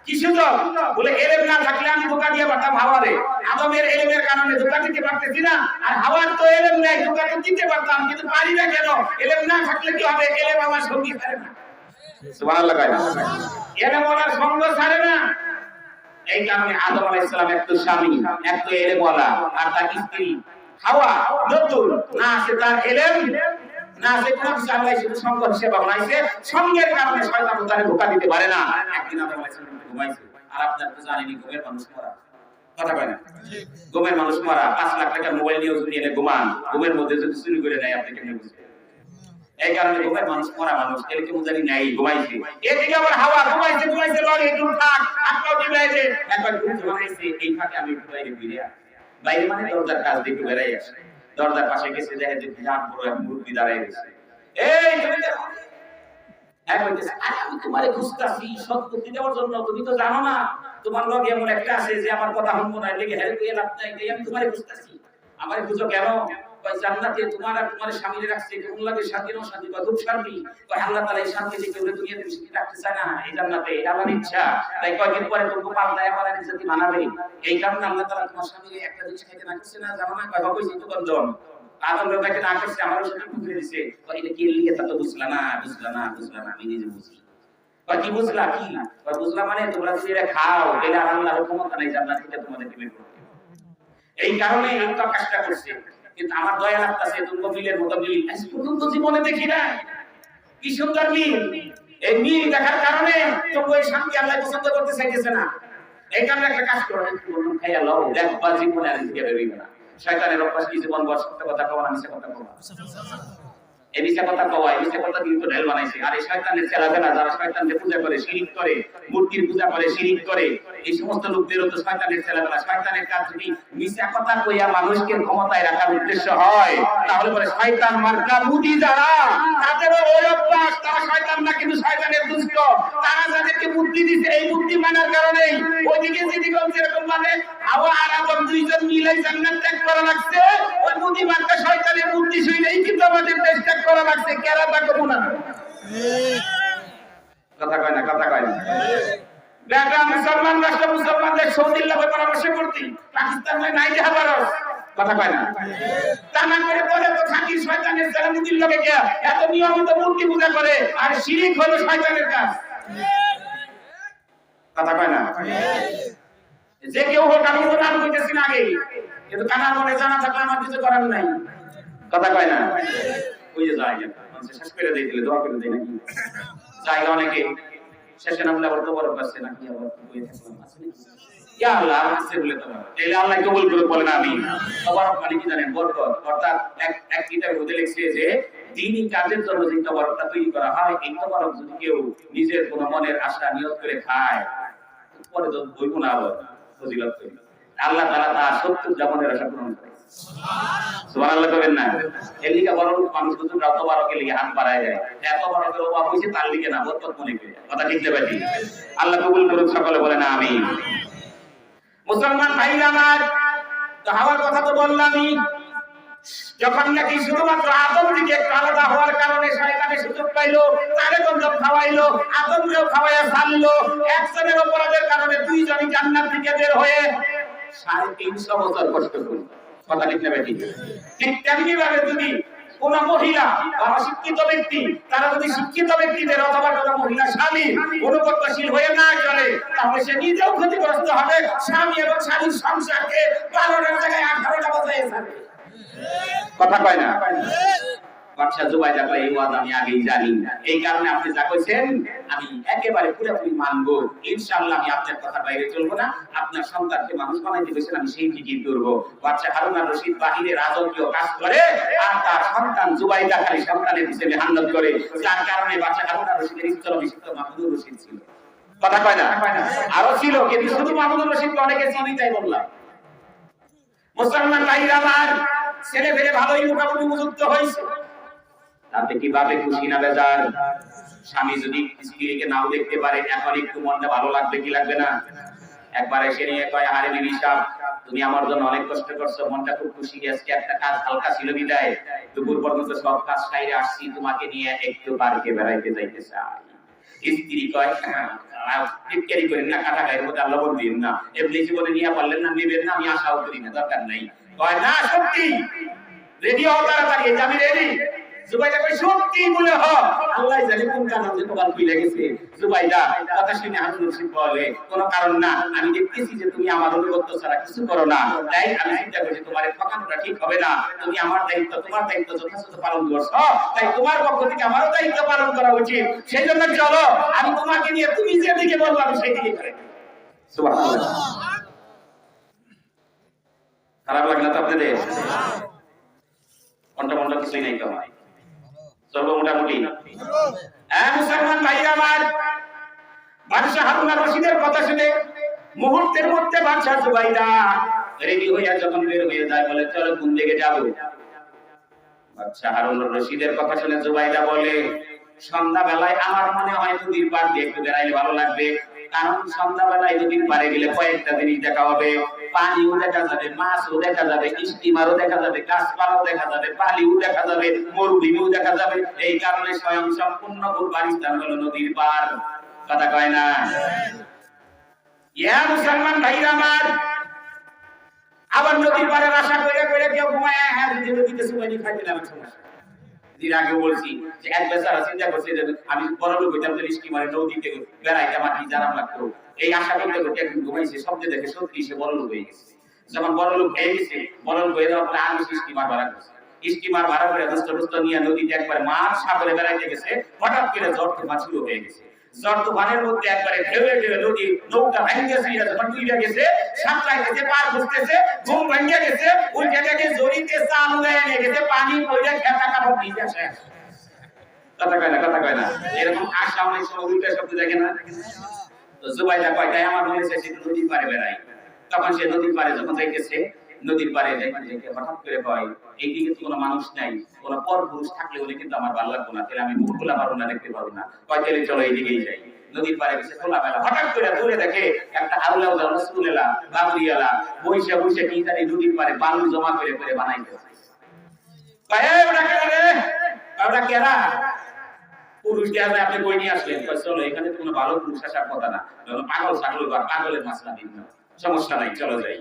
কি সুযোগ? বলে ইলম না থাকলে আমি ধোঁকা দিয়ে পারতাম হাওয়ারে। আদমের ইলমের কারণে ধোঁকা দিতে পারতেছি না, আর হাওয়ার তো ইলম নাই, ধোঁকা তো দিতে পারতাম, কিন্তু পারি না কেন? ইলম না থাকলে কি হবে? ইলম আমার সঙ্গী ছাড়ে না। সুবহানাল্লাহ। ইলম ওয়ালার সঙ্গ ছাড়ে না। এই কারণে আদম আলাইহিস সালাম একটু স্বামী, একটু ইলম ওয়ালা, আর তার স্ত্রী হাওয়া নতুন, না আছে তার ইলম, না আছে কোন আল্লাহ শুধু সঙ্গ হিসেবে বানাইছে। সঙ্গের কারণে শয়তান তারে ধোঁকা দিতে পারে না। একদিন আদম আলাইহিস সালাম ঘুমাইছে, আর আপনারা তো জানেনই ঘুমের মানুষ মরা। কথা কয় না? ঘুমের মানুষ মরা। 5 লাখ টাকার মোবাইল নিয়ে যদি এনে ঘুমান, ঘুমের মধ্যে যদি চুরি করে নেয়, আপনি কেমনে বুঝবেন? এই কারণে ঘুমের মানুষ মরা মানুষ, এর কেমন জানি নাই, ঘুমাইছে। এদিকে আবার হাওয়া ঘুমাইছে লগে একটু থাক, আপনি দিবাইছে, একবার ঘুম ঘুমাইছে, এই ফাঁকে আমি একটু বাইরে ঘুরে আসি। বাইরে মানে দরজার কাছ দিয়ে বেরিয়ে আসে, দরজার পাশে গেছে, দেখে যে বিরাট বড় এক মুরগি দাঁড়ায় গেছে। এই তুমি দেখো, এক বলতেছে, আরে আমি তোমারে খুঁজতাছি সৎপতি দেওয়ার জন্য, তুমি তো জানো না তোমার লগে এমন একটা আছে যে আমার কথা শুনবো না, লেগে হেরে পেয়ে লাভ নাই, তাই আমি তোমারে খুঁজতাছি। আমারে খুঁজো কেন? কয় জান্নাতে তোমার আর তোমার স্বামীরে রাখছে, কেমন লাগে? শান্তি না শান্তি? কয় খুব শান্তি। কয় আল্লাহ তাআলা এই শান্তি দিয়ে কেউ দুনিয়াতে বেশি রাখতে চায় না, এই জান্নাতে এটা আল্লাহর ইচ্ছা। তাই কয়দিন পরে তোমাকে পাল্টায় আমার ইজ্জত মানাবে। এই কারণে আল্লাহ তাআলা তোমার স্বামীকে একটা জিনিস খাইতে না করছে না, জানো না? কয় কইছি তো গঞ্জন আদম রবাকে না করছে, আমারও সাথে পুকুরে দিছে। কয় এটা কি লিখে তা তো বুঝলা না, আমি নিজে বুঝি। কি বুঝলা কি বুঝলা মানে তোমরা যদি এটা খাও তাহলে আল্লাহর ক্ষমতা নাই জান্নাত থেকে তোমাদের দিবে। এই কারণে এই তো কাজটা করছে। কিন্তু আমার দয়া লাগতেছে তোমরা মিলের মতো মিল আজ পর্যন্ত জীবনে দেখি না। কি সুন্দর মিল, এই মিল দেখার কারণে তোমরা এই শান্তি আল্লাহ পছন্দ করতে চাইতেছে না। এই কারণে একটা কাজ করো, একটু বলুন খাইয়া লও, দেখবা জীবনে আর দিকে বেরোবে না। শয়তানের অভ্যাস কি জীবন বড় সত্য কথা কওয়া না মিথ্যা কথা কওয়া। এই মিথ্যা কথা কওয়া, এই মিথ্যা কথা দিয়ে তো ঢেল বানাইছে। আর এই শয়তানের ছেলেবেলা যারা শয়তানকে পূজা করে, শিরিক করে, মূর্তির পূজা করে, শিরিক করে, এই সমস্ত লোকদেরও তো শয়তানের ছেলেবেলা। শয়তানের কাজ যদি মিথ্যা কথা কইয়া মানুষকে ক্ষমতায় রাখার উদ্দেশ্য হয়, তাহলে পরে শয়তান মার্কা বুদ্ধি যারা, তাদেরও ওই অভ্যাস। তারা শয়তান না, কিন্তু শয়তানের দুষ্ট। তারা যাদেরকে বুদ্ধি দিছে, এই বুদ্ধি মানার কারণেই ওইদিকে যেদিকে যেরকম মানে হাওয়া আর আদম দুইজন মিলে জান্নাত ত্যাগ করা লাগছে। ওই বুদ্ধি মার্কা শয়তানের বুদ্ধি শুনেই কিন্তু আমাদের দেশ ত্যাগ করা লাগছে। কেরা তা করবো না, কথা কয় না, কথা কয় না। দেখা মুসলমান রাষ্ট্র মুসলমানদের সৌদির লাভে পরামর্শ করতে পাকিস্তান নাই দেখা পারো, কথা কয় না। তা না করে বলে তো খাঁটি শয়তানের যারা মুদির লোকে গিয়া এত নিয়মিত মূর্তি পূজা করে, আর শিরিক হলো শয়তানের কাজ, কথা কয় না। যে কেউ হোক, আমি তো নাম কইতেছি না আগে, কিন্তু কানার মনে জানা থাকলে আমার কিছু করার নাই, কথা কয় না। ওই যে জায়গা শেষ করে দিয়ে দিলে দোয়া করে দেয় নাকি জায়গা অনেকে শেষে নামলে আবার তো বড় পাচ্ছে নাকি আবার বই থাকলাম আছে ইয়া আল্লাহ আছে বলে তোমার তাহলে আল্লাহ কবুল করে বলেন আমিন। আবার মানে কি জানেন বরকত, অর্থাৎ এক কিতাবে বলে লিখছে যে দ্বীনি কাজের জন্য যে তবরকটা তৈরি করা হয়, এই তবরক যদি কেউ নিজের কোনো মনের আশা নিয়ত করে খায়, পরে তো বইব না আবার ফজিলত তৈরি, আল্লাহ তাআলা তার 70 জীবনের আশা পূরণ করে। সুবহানাল্লাহ করেন না। এর লিগা বড় মানুষ কিন্তু যত বড় কে লিগা হাত বাড়ায় যায়, এত বড় কে অভাব হইছে তার লিগা না, বরকত মনে করে, কথা ঠিক না ভাই? আল্লাহ কবুল করুন, সকলে বলেন আমিন। মুসলমান ভাইরা আমার, তো হওয়ার কথা তো বললামই। যখন নাকি শুধুমাত্র আদম থেকে একটু আলাদা হওয়ার কারণে শয়তানের সুযোগ পাইলো, তারে গন্ধব খাওয়াইলো, আদমকেও খাওয়াইয়া ছাড়লো। একজনের অপরাধের কারণে দুইজনই জান্নাত থেকে বের হয়ে 350 বছর কষ্ট করলো, কথা ঠিক না ভাই? ঠিক তেমনি ভাবে যদি কোন মহিলা বা অশিক্ষিত ব্যক্তি, তারা যদি শিক্ষিত ব্যক্তিদের অথবা কোন মহিলা স্বামী অনুগত্যশীল হয়ে না চলে, তাহলে সে নিজেও ক্ষতিগ্রস্ত হবে, স্বামী এবং স্বামীর সংসারকে 12টার জায়গায় 18টা বাজায় ছাড়বে, কথা কয় না। বাদশা জুবাইদা কয় এই ওয়াজ আমি আগেই জানি, এই কারণে আপনি যা কইছেন আমি একেবারে পুরোপুরি মানবো, ইনশাআল্লাহ আমি আপনার কথা বাইরে চলবো না, আপনার সন্তানকে মানুষ বানাইতে কইছেন আমি সেই ঠিকই করব। বাদশা হারুন আর রশিদ বাহিরে রাজকীয় কাজ করে, আর তার সন্তান জুবাইদা খালি সন্তানের পিছনে হান্নাত করে, যার কারণে বাদশা হারুন আর রশিদের স্থল অভিষিক্ত মাহমুদুর রশিদ ছিল, কথা কয় না। আরো ছিল, কিন্তু শুধু মাহমুদুর রশিদকে অনেকে চিনি তাই বললাম। মুসলমান ভাইরা আমার, ছেলে পেলে ভালোই মোটামুটি উপযুক্ত হয়েছে, তাতে কিভাবে খুশি না বেজার? স্বামী যদি স্ত্রীকে নাও দেখতে পারে, এখন একটু মনটা ভালো লাগবে কি লাগবে না? একবার এসে নিয়ে কয় আরে বিবি সাহেব, তুমি আমার জন্য অনেক কষ্ট করছো, মনটা খুব খুশি, আজকে একটা কাজ হালকা ছিল বিদায়, দুপুর পর্যন্ত সব কাজ সাইরে আসছি, তোমাকে নিয়ে একটু পার্কে বেড়াইতে যাইতে চাই। স্ত্রী কয় টিটকারি করেন না, কাটা গায়ের মধ্যে লবণ দিন না, এমনি জীবনে নিয়ে পারলেন না, নেবেন না, আমি আশাও করি না, দরকার নাই। কয় না সত্যি রেডি হও তাড়াতাড়ি, আমি রেডি। জুবাইদা কই সত্যি বলে হ, আল্লাহ জানে কোন কারণে যে কপাল খুলে গেছে। জুবাইদা কথা শুনে হারুন রশিদ বলে কোন কারণ না, আমি দেখতেছি যে তুমি আমার অনুগত্য ছাড়া কিছু করো না, তাই আমি চিন্তা করছি তোমার ঠকানোটা ঠিক হবে না, তুমি আমার দায়িত্ব, তোমার দায়িত্ব যথাযথ পালন করছো, তাই তোমার পক্ষ থেকে আমারও দায়িত্ব পালন করা উচিত, সেই জন্য চলো আমি তোমাকে নিয়ে তুমি যেদিকে বলবো আমি সেই দিকে করি। সুবহানাল্লাহ। খারাপ লাগলো তো আপনাদের? কোনটা কিছুই নাই তো ভাই, চলো মোটামুটি। মুসলমান ভাইরা আমার, বাদশা হারুন আর রশিদের কথা শুনে মুহূর্তের মধ্যে বাদশা জুবাইদা রেডি হইয়া যখন বের হয়ে যায়, বলে চলো কোন দিকে যাবো? বাদশা হারুন আর রশিদের কথা শুনে জুবাইদা বলে সন্ধ্যাবেলায় আমার মনে হয় নদীর পাড় দিয়ে একটু বেড়াইলে ভালো লাগবে, কারণ সন্ধ্যাবেলায় নদীর পাড়ে গেলে কয়েকটা জিনিস দেখা হবে, পানিও দেখা যাবে, মাছও দেখা যাবে, স্টিমারও দেখা যাবে, গাছপালাও দেখা যাবে, বালিও দেখা যাবে, মরুভূমিও দেখা যাবে, এই কারণে স্বয়ং সম্পূর্ণ ঘুরবার স্থান হলো নদীর পাড়, কথা কয় না। ইয়া মুসলমান ভাইরা আমার, আবার নদীর পাড়ে আশা করে করে কেউ ঘুমায়, হ্যাঁ নদীতে সুবাইনি খাইতে লাগবে সমস্যা, দিন আগে বলছি যে এক বেচারা চিন্তা করছে যে আমি বড় লোক হইতাম তো স্টিমারে নদীতে বেড়াইতাম আর কি জানাম লাগতো, এই আশা করতে করতে একদিন ঘুমাইছে, স্বপ্ন দেখে সত্যি সে বড় লোক হয়ে গেছে। যখন বড় লোক হয়ে গেছে, বড় লোক হয়ে যাওয়ার পরে আমি স্টিমার ভাড়া করছি, স্টিমার ভাড়া করে দোস্ত দোস্ত নিয়ে নদীতে একবার মাছ সাগরে বেড়াইতে গেছে, হঠাৎ করে ঝড় তুফান শুরু হয়ে গেছে। ঝড় তুফানের মধ্যে একবারে ঢেউে ঢেউে নদী নৌকা ভেঙে গেছে, যখন ডুবে গেছে, সাঁতরাইতেছে, পার বুঝতেছে, ঘুম ভেঙে গেছে, ওই জায়গায় জড়িতে চাল উড়ায় নিয়ে গেছে, পানি পড়ে খেতা কাপড় ভিজে শেষ। কথা কয় না, কথা কয় না, এরকম আশা অনেক সময় উল্টা শব্দ দেখে না। তো জুবাইদা কয় তাই আমার মনে হচ্ছে নদীর পাড়ে বেড়াই। তখন সে নদীর পাড়ে যখন যাইতেছে, নদীর পাড়ে যাইতে হঠাৎ করে কয় এইদিকে তো কোনো মানুষ নাই, কোনো পরপুরুষ থাকলে বলে কিন্তু আমার ভালো লাগবে না, তাহলে আমি মুখ খোলা পারবো না, দেখতে পারবো না। কয় তাহলে চলো এইদিকেই যাই। নদীর পাড়ে গেছে খোলামেলা, হঠাৎ করে দূরে দেখে একটা আউলা উলা রসুলেলা বাবরিয়ালা বইসা বইসা কি জানি নদীর পাড়ে বালু জমা করে করে বানাইতেছে। কয় এই ওটা কেন রে, ওটা কেরা? পুরুষ কে আপনি বই নিয়ে আসলেন, চলো এখানে তো কোনো ভালো পুরুষ আসার কথা না, পাগল ছাগল বা পাগলের মাসলা দিন, সমস্যা নাই চলো যাই।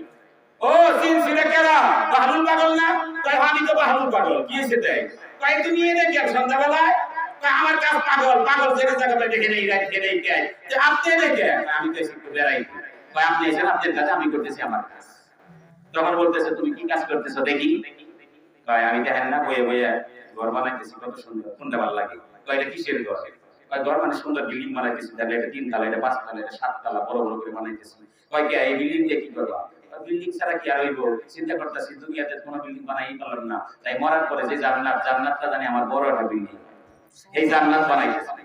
ও সিন সিনে কেরা বাহলুল পাগল না? কয় আমি তো বাহলুল পাগল। কি হইছে তাই? কয় তুমি এনে কি সন্ধ্যাবেলায়? কয় আমার কাজ পাগল, পাগল যে জায়গাটা দেখে নেই রাত খেয়ে নেই কে, যে আপনি এনে কে? আমি তো একটু বেড়াই। কয় আপনি এসেন আপনার কাজ, আমি করতেছি আমার কাজ। তখন বলতেছে তুমি কি কাজ করতেছো দেখি? কয় আমি দেখেন না বইয়ে বইয়ে ঘর বানাইতেছি, কত সুন্দর, কোনটা ভালো লাগে? কয় এটা কিসের ঘর? কয় ঘর মানে সুন্দর বিল্ডিং বানাইতেছি, দেখো এটা 3 তলা, এটা 5 তলা, এটা 7 তলা, বড় বড় করে বানাইতেছি। কয় কি এই বিল্ডিং দিয়ে কি করবা? বিল্ডিং ছাড়া কি আর হইব? চিন্তা করতেছি দুনিয়াতে কোনো বিল্ডিং বানাই পারলাম না, তাই মরার পরে যে জান্নাত, জান্নাতটা জানি আমার বড় একটা বিল্ডিং, এই জান্নাত বানাইতেছি।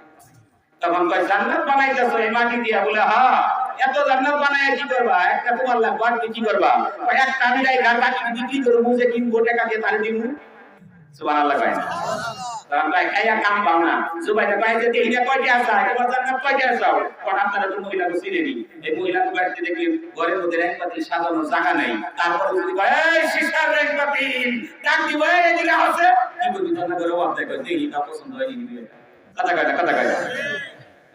তখন কয় জান্নাত বানাইতেছো এই মাটি দিয়া? বলে হ্যাঁ। এত জান্নাত বানায় কি করবা? একটা তোমার লাগবে, আর কি করবা? কয় একটা আমি রাই ঘর কাটি বিক্রি করে মুজে কিনবো, টাকা দিয়ে তারে দিমু। সুবহানাল্লাহ কয় না? তখন কয় খাইয়া কাম পাও না। জুবাইদা কয় যে এইটা কয়টা আছে, তোমার জান্নাত কয়টা আছে? তখন আপনারা তো মহিলাকে চিনেনি, এই মহিলাকে বাড়িতে দেখি ঘরের মধ্যে র‍্যাক পাতি সাজানো জায়গা নাই, তারপরে যদি কয় এই শিশার র‍্যাক পাতি ডাক দিব, এই দিকে আছে কি করবি? তখন করে আপনি কয় দেখি তা পছন্দ হয়নি দিবে। কথা কয় না, কথা কয় না,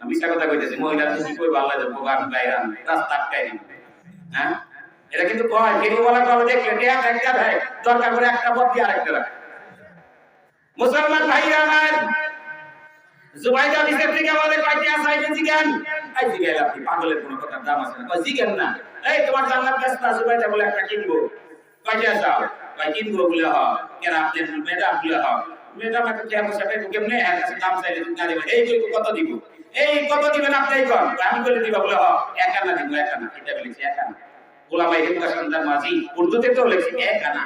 আমি মিছা কথা কইতেছি। মহিলা কি কই ভালো লাগে ভগবান বাইরান রাস্তা আটকায় দিবে। হ্যাঁ, এটা কিন্তু কয় কেউ বলা করে দেখলে টেক একটা দেয়, দরকার করে একটা বদ্দি আরেকটা রাখে। মুসলমান ভাইরা আমার, জুবাইদা বিশেষ থেকে আমাদের কয়টি আছে আইবেন জিগান? আই জিগাইলা আপনি পাগলের কোনো কথার দাম আছে না? কয় জিগান না। এই তোমার জান্নাত কাছটা জুবাইদা বলে একটা কিনবো, কয়টা চাও? কয় কিনবো বলে হ, কেন আপনি ম্যাডাম বলে হ, ম্যাডাম একটা কেমন সাথে কেমনে এর কাছে দাম চাইলে তুমি না দেবে, এই কত দিব, এই কত দিবেন আপনি? কম আমি বলে দিবা বলে হ, এক আনা দিব, এক আনা। এটা বলেছি এক আনা। গোলামাই হিন্দা সন্তান মাঝি উর্দুতে তো লেখছি এক আনা।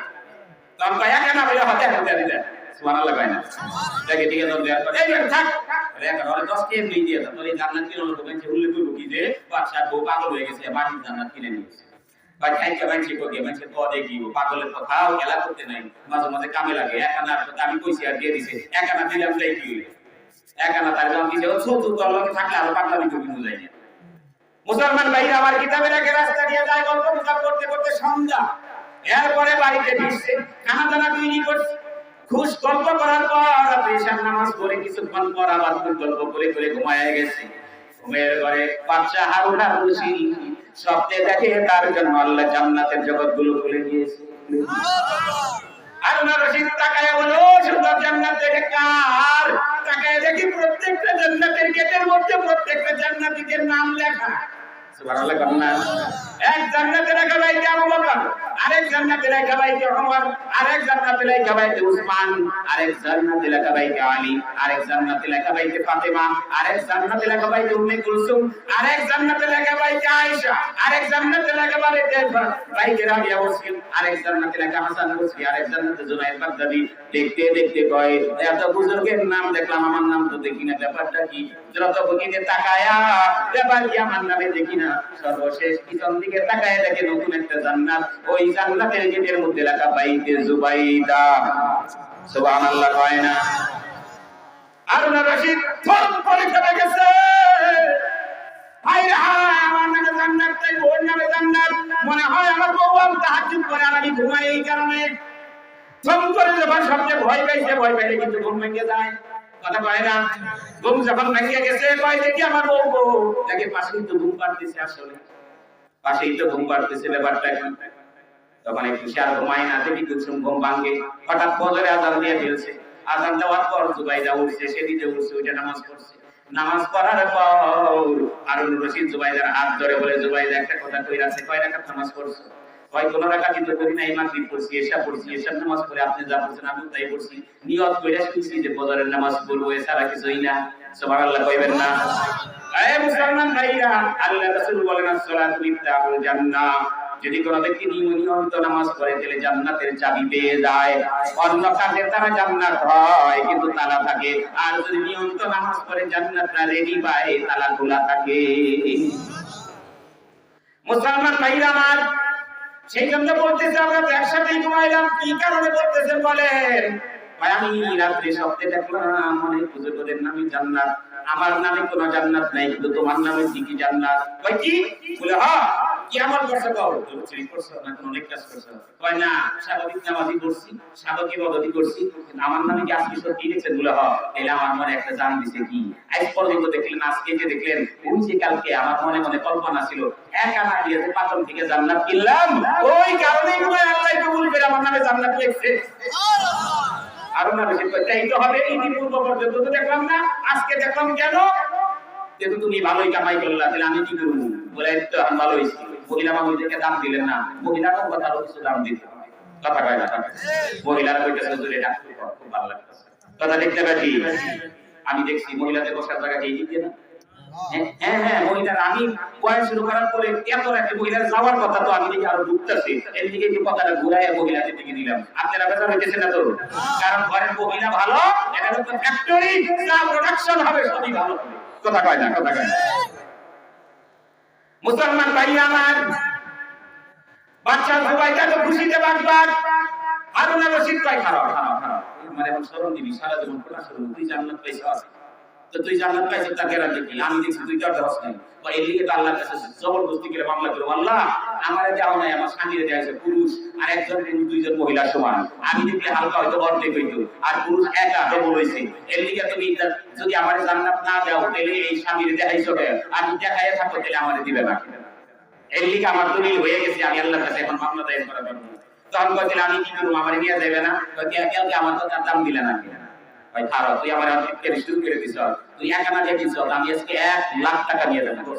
তো আমি এক আনা বলে হতে হতে দিতে সুবহানাল্লাহ কয় না? দেখে ঠিক আছে দেয়ার পর এই থাক আরে এখন ওরে 10 কে এমনি দিয়ে দাও, এই জান্নাত কিনে লোক বলছে উল্লেখ করব কি যে বাদশা বউ পাগল হয়ে গেছে, মাটির জান্নাত কিনে নিয়েছে। ভাই খাইতে বাঁচি কই মানে তো দেখি পাগলের কথাও খেলা করতে নাই, মাঝে মাঝে কামে লাগে। এক আনার কথা আমি কইছি আর দিয়ে দিছে, এক আনা দিলাম তাই কি হইলো? এক আনা তার দাম দিছে, ও ছোট তো আল্লাহকে থাকলে আর পাগলামি করবি বুঝাই না। মুসলমান ভাইরা আমার, কিতাবের আগে রাস্তা দিয়ে যায়, গল্প গুজব করতে করতে সন্ধ্যা, এরপরে বাড়িতে ফিরছে, খানা দানা তৈরি করছে, খুশ গল্প করার পর ঈশার নামাজ পড়ে কিছুক্ষণ পর আবার গল্প করে করে ঘুমায় গেছে। ঘুমের ঘরে বাদশা হারুন আর রশিদ স্বপ্নে দেখে তার জন্য আল্লাহ জান্নাতের জগৎগুলো খুলে দিয়েছে। হারুন আর রশিদ তাকায় বলে ও সুন্দর জান্নাত দেখে কার? তাকায় দেখি প্রত্যেকটা জান্নাতের গেটের মধ্যে প্রত্যেকটা জান্নাতীদের নাম লেখা। সুবহানাল্লাহ কান্না। এক জান্নাতে লেখা বাইতে আবু বকর, আরেক জান্নাতে লেখা বাইতে ওমর, আরেক জান্নাতে লেখা বাইতে উসমান, আরেক জান্নাতে লেখা বাইতে আলী, আরেক জান্নাতে লেখা বাইতে ফাতেমা, আরেক জান্নাতে লেখা বাইতে উম্মে কুলসুম, আরেক জান্নাতে লেখা বাইতে আয়েশা, আরেক জান্নাতে লেখা বাইতে রাবিয়া মুসলিম, আরেক জান্নাতে লেখা হাসান বসরি, আরেক জান্নাতে জুনায়েদ বাগদাদি। দেখতে দেখতে কয় এত বুজুর্গের নাম দেখলাম, আমার নাম তো দেখি না, ব্যাপারটা কি? যত বকিতে তাকায়া ব্যাপার কি আমার নামে দেখি না, সর্বশেষ পিছন দিকে তাকায় দেখে নতুন একটা জান্নাত, ওই জান্নাতের গেটের মধ্যে লেখা বাইতে জুবাইদা। সুবহানাল্লাহ কয় না? হারুন আর রশিদ ফোন করে চলে গেছে, হায় হায় আমার নামে জান্নাত, তাই ওর নামে জান্নাত, মনে হয় আমার বউ তাহাজ্জুদ করে আর আমি ঘুমাই, এই কারণে ফোন করে যখন সবচেয়ে ভয় পাইছে, ভয় পাইলে কিন্তু ঘুম ভেঙে যায়। কথা কয় না? ঘুম যখন ভেঙে গেছে কয় দেখি আমার বউ, বউ দেখে পাশেই তো ঘুম পাড়তেছে, আসলে পাশেই তো ঘুম পাড়তেছে, ব্যাপারটা এখন তখন একটু সে আর ঘুমায় না, দেখি কুসুম ঘুম ভাঙে, হঠাৎ ফজরে আযান দিয়ে ফেলছে। আযান দেওয়ার পর জুবাইদা উঠছে, সেদিকে উঠছে, ওইটা নামাজ পড়ছে। নামাজ পড়ার পর হারুন রশিদ জুবাইদার হাত ধরে বলে, জুবাইদা একটা কথা কইরা আছে, কয় রাকাত নামাজ পড়ছো? কয় কোন রাকাত কিন্তু করি নাই, মাগরিব পড়ছি, এশা পড়ছি, এশার নামাজ পড়ে আপনি যা পড়ছেন আমি তাই পড়ছি, নিয়ত কইরা শুনছি যে ফজরের নামাজ পড়বো, এছাড়া কিছুই না। সুবহানাল্লাহ কইবেন না? এই মুসলমান ভাইরা, আল্লাহ রাসূল বলেন as-সালাতু মিফতাহুল জান্নাহ, যদি কোন ব্যক্তি নিয়মিত নামাজ পড়ে তাহলে জান্নাতের চাবি পেয়ে যায়। অন্য কাজের দ্বারা জান্নাত হয় কিন্তু তালা থাকে, আর যদি নিয়মিত নামাজ পড়ে জান্নাতটা রেডি পায়, তালা খোলা থাকে। মুসলমান ভাইরা আমার, সেই জন্য বলতেছে আমরা একসাথেই ঘুমাইলাম। কি কারণে বলতেছেন বলেন? আমি রাত্রে স্বপ্নে দেখলাম অনেক হুজুরদের নামে জান্নাত, আমার নামে কোনো জান্নাত নাই, কিন্তু তোমার নামে ঠিকই জান্নাত। কই কি? বলে হ্যাঁ। কি আমল করছো? কও তুমি চুরি করছো না কোন অনেক কাজ করছো? কয় না, স্বাভাবিক নামাজি করছি, স্বাভাবিক ইবাদতি করছি, কিন্তু আমার নামে কি আজকে সত্যি লিখেছেন? বলে হ্যাঁ। তাহলে আমার মনে একটা জান দিছে কি? আজ পর্যন্ত দেখলেন, আজকে যে দেখলেন, ওই যে কালকে আমার মনে মনে কল্পনা ছিল এক আনা দিয়ে পাতন থেকে জান্নাত কিনলাম, ওই কারণেই মনে হয় আল্লাহ কবুল করে আমার নামে জান্নাত লিখছে। আরো না বেশি তাই তো হবে। ইতিপূর্ব পর্যন্ত তো দেখলাম না, আজকে দেখলাম। কেন? যেহেতু তুমি ভালোই কামাই করলা, তাহলে আমি কি করবো? বলে তো আমি ভালো হয়েছি। মহিলা মানুষদেরকে দাম দিলেন না, মহিলারাও কথা কিছু দাম দিতে হবে। কথা কয় না? মহিলারা কইতেছে হুজুর এটা খুব ভালো লাগতেছে। কথা দেখতে পাচ্ছি, আমি দেখছি মহিলাদের বসার জায়গা এই দিকে না। হ্যাঁ হ্যাঁ, মহিলার আমি বয়স শুরু করার পরে এত রাখি মহিলার যাওয়ার কথা, তো আমি দেখি আরো ঢুকতেছে, এদিকে একটু কথাটা ঘুরাই মহিলাদের দিকে দিলাম। আপনারা বেজার হইতেছে না তো? কারণ ঘরের মহিলা ভালো, এটা হচ্ছে ফ্যাক্টরি, যা প্রোডাকশন হবে সবই ভালো। কথা কয় না? কথা কয় না? মুসলমান ভাই আমার, বাচ্চা জুবাইদা তো খুশিতে বাগবাগ, হারুন রশিদ কয় খারাপ খারাপ খারাপ, মানে এখন শরম দিবি সারা জীবন পড়াশোনা, তুই জান্নাত পাইছস, তো তুই জান্নাত পাইছিস তার গ্যারান্টি কি? আমি দেখছি তুই কার দরস নাই, বা এদিকে তো আল্লাহর কাছে জবরদস্তি করে মামলা করো, আল্লাহ আমারে দেওয়া নাই, আমার স্বামীরে দেওয়া হয়েছে পুরুষ আর একজন দুইজন মহিলা সমান, আমি দেখলে হালকা হয়তো অর্ধেক হইতো, আর পুরুষ একা ডবল হয়েছে, এদিকে তুমি যদি আমার জান্নাত না দাও তাহলে এই স্বামীরে দেখাইছো কেন? আর দেখাইয়া থাকো তাহলে আমারে দিবে না, এদিকে আমার দলিল হয়ে গেছে, আমি আল্লাহর কাছে এখন মামলা দায়ের করা পারবো। তখন বলছিল আমি কি করবো, আমার নিয়ে যাবে না? কালকে আমার তো তার দাম দিলে না, ভাই খারাপ, তুই আমার শুরু করে দিছ, তুই এক আনা দিয়ে দিছ, আমি আজকে 1,00,000 টাকা নিয়ে যাবো।